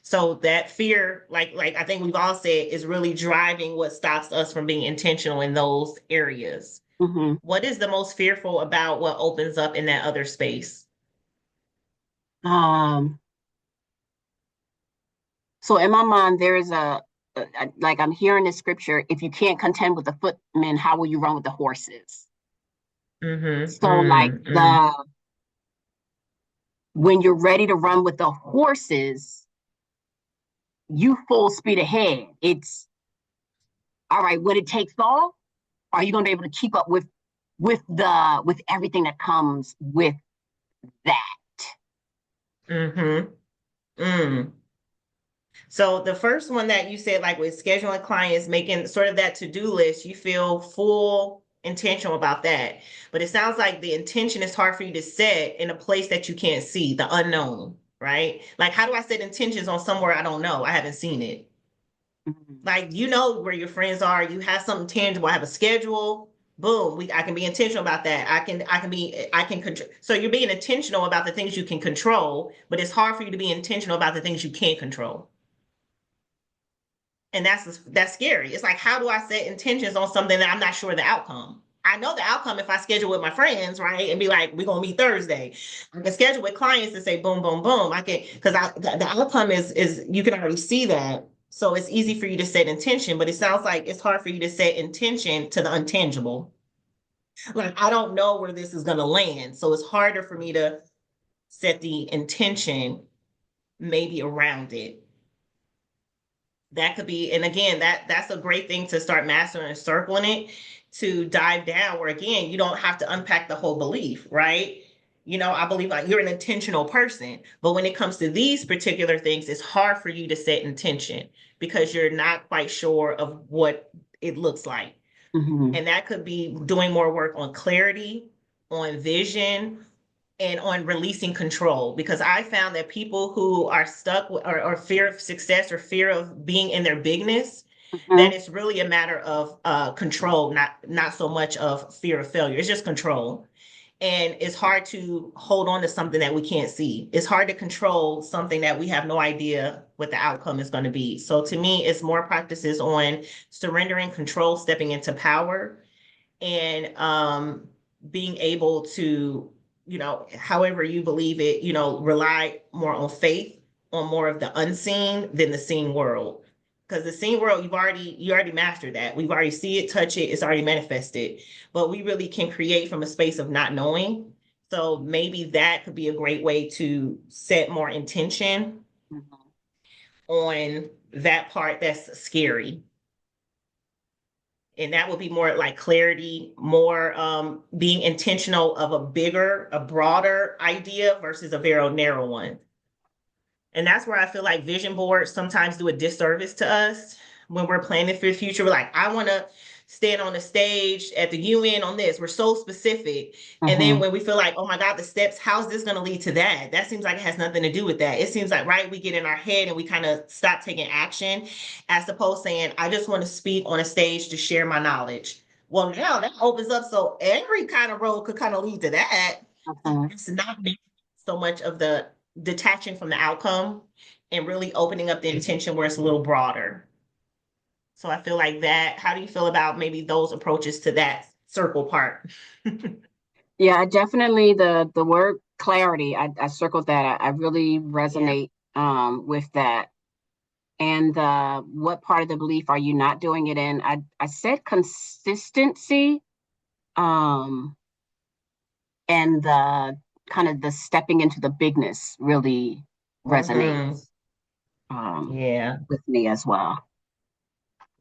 So that fear, like I think we've all said, is really driving what stops us from being intentional in those areas. What is the most fearful about what opens up in that other space? So in my mind, there is like I'm hearing the scripture, if you can't contend with the footmen, how will you run with the horses? So like when you're ready to run with the horses, you full speed ahead. It's all right, would it take all? Are you gonna be able to keep up with everything that comes with that? So the first one that you said, like with scheduling clients, making sort of that to-do list, you feel full intentional about that. But it sounds like the intention is hard for you to set in a place that you can't see, the unknown, right? Like, how do I set intentions on somewhere I don't know? I haven't seen it. Like, you know where your friends are, you have something tangible, I have a schedule. Boom, I can be intentional about that. I can control. So you're being intentional about the things you can control, but it's hard for you to be intentional about the things you can't control. And that's scary. It's like, how do I set intentions on something that I'm not sure the outcome? I know the outcome if I schedule with my friends, right? And be like, we're gonna meet Thursday. I can schedule with clients and say boom, boom, boom. I can, because the outcome is you can already see that. So it's easy for you to set intention, but it sounds like it's hard for you to set intention to the untangible. Like, I don't know where this is gonna land. So it's harder for me to set the intention maybe around it. That could be, and again, that's a great thing to start mastering and circling it, to dive down where again, you don't have to unpack the whole belief, right? You know, I believe like you're an intentional person, but when it comes to these particular things, it's hard for you to set intention because you're not quite sure of what it looks like. And that could be doing more work on clarity, on vision, and on releasing control, because I found that people who are stuck with, or fear of success or fear of being in their bigness, that it's really a matter of control, not so much of fear of failure. It's just control. And it's hard to hold on to something that we can't see. It's hard to control something that we have no idea what the outcome is going to be. So to me, it's more practices on surrendering control, stepping into power, and being able to, you know, however you believe it, you know, rely more on faith, on more of the unseen than the seen world. Because the seen world, you already mastered that. We've already see it, touch it, it's already manifested. But we really can create from a space of not knowing. So maybe that could be a great way to set more intention on that part that's scary. And that would be more like clarity, more being intentional of a broader idea versus a very narrow one. And that's where I feel like vision boards sometimes do a disservice to us when we're planning for the future. We're like, I want to stand on the stage at the UN on this. We're so specific. And then when we feel like, oh my God, the steps, how's this going to lead to that? That seems like it has nothing to do with that. It seems like, right, we get in our head and we kind of stop taking action, as opposed to saying, I just want to speak on a stage to share my knowledge. Well, now that opens up, so every kind of road could kind of lead to that. It's not so much of the detaching from the outcome and really opening up the intention where it's a little broader. So I feel like that. How do you feel about maybe those approaches to that circle part? Yeah, definitely the word clarity. I circled that. I really resonate with that. And what part of the belief are you not doing it in? I said consistency, and the kind of the stepping into the bigness really resonates with me as well.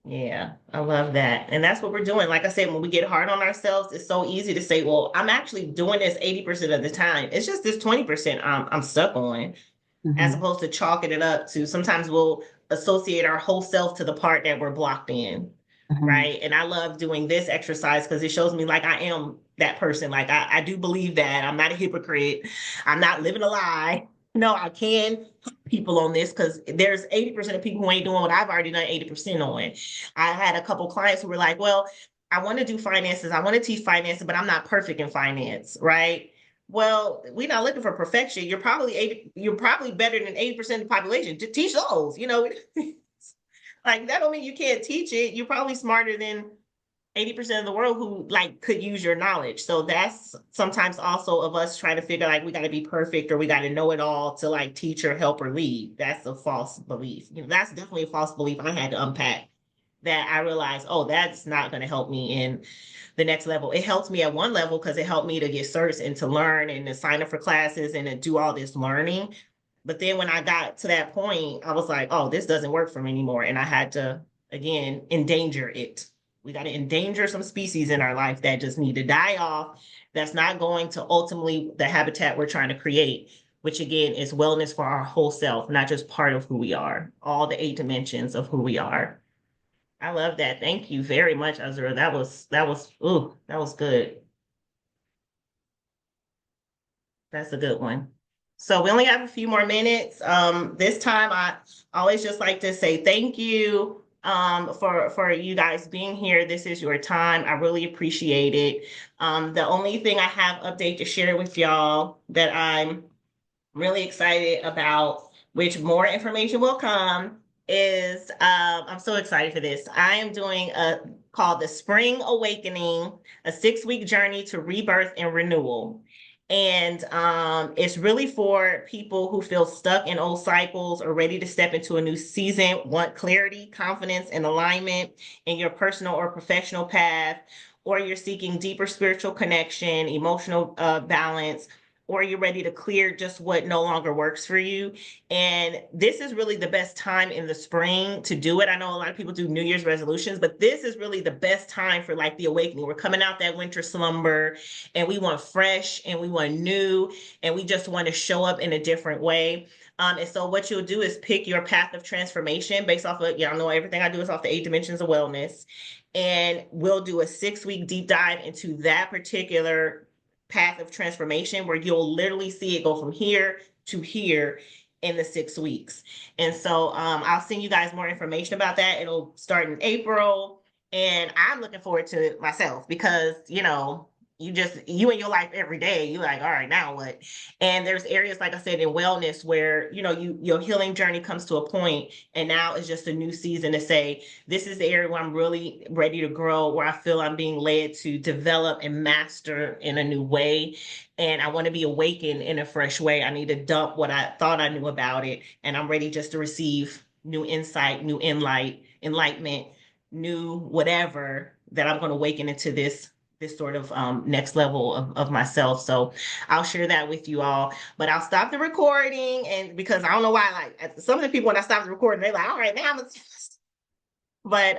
Yeah, I love that. And that's what we're doing. Like I said, when we get hard on ourselves, it's so easy to say, well, I'm actually doing this 80% of the time. It's just this 20% I'm stuck on, as opposed to chalking it up to, sometimes we'll associate our whole self to the part that we're blocked in. Right. And I love doing this exercise because it shows me like I am that person. Like I do believe that I'm not a hypocrite. I'm not living a lie. No, I can help people on this because there's 80% of people who ain't doing what I've already done 80% on. I had a couple clients who were like, well, I want to do finances. I want to teach finances, but I'm not perfect in finance. Right. well, we're not looking for perfection. You're probably better than 80% of the population. To teach those, like that don't mean you can't teach it. You're probably smarter than 80% of the world who like could use your knowledge. So that's sometimes also of us trying to figure like we got to be perfect or we got to know it all to like teach or help or lead. That's a false belief. That's definitely a false belief I had to unpack, that I realized, oh, that's not going to help me in the next level. It helped me at one level because it helped me to get certs and to learn and to sign up for classes and to do all this learning. But then when I got to that point, I was like, oh, this doesn't work for me anymore. And I had to, again, endanger it. We got to endanger some species in our life that just need to die off. That's not going to ultimately the habitat we're trying to create, which again is wellness for our whole self, not just part of who we are, all the 8 dimensions of who we are. I love that. Thank you very much, Azura. That was good. That's a good one. So we only have a few more minutes. This time I always just like to say thank you for you guys being here. This is your time. I really appreciate it. The only thing I have update to share with y'all that I'm really excited about, which more information will come, is I'm so excited for this. I am doing a called the Spring Awakening, a 6-week journey to rebirth and renewal. And it's really for people who feel stuck in old cycles or ready to step into a new season, want clarity, confidence, and alignment in your personal or professional path, or you're seeking deeper spiritual connection, emotional balance, or you're ready to clear just what no longer works for you. And this is really the best time in the spring to do it. I know a lot of people do New Year's resolutions, but this is really the best time for like the awakening. We're coming out that winter slumber and we want fresh and we want new and we just want to show up in a different way. And so what you'll do is pick your path of transformation based off of, y'all know everything I do is off the 8 dimensions of wellness. And we'll do a 6-week deep dive into that particular path of transformation where you'll literally see it go from here to here in the 6 weeks. And so I'll send you guys more information about that. It'll start in April. And I'm looking forward to it myself because, you in your life every day, you're like, all right, now what? And there's areas, like I said, in wellness where, your healing journey comes to a point and now it's just a new season to say, this is the area where I'm really ready to grow, where I feel I'm being led to develop and master in a new way. And I want to be awakened in a fresh way. I need to dump what I thought I knew about it. And I'm ready just to receive new insight, new enlightenment, new whatever that I'm going to awaken into this sort of next level of myself. So I'll share that with you all, but I'll stop the recording. And because I don't know why, like some of the people, when I stop the recording, they're like, all right, now I'm but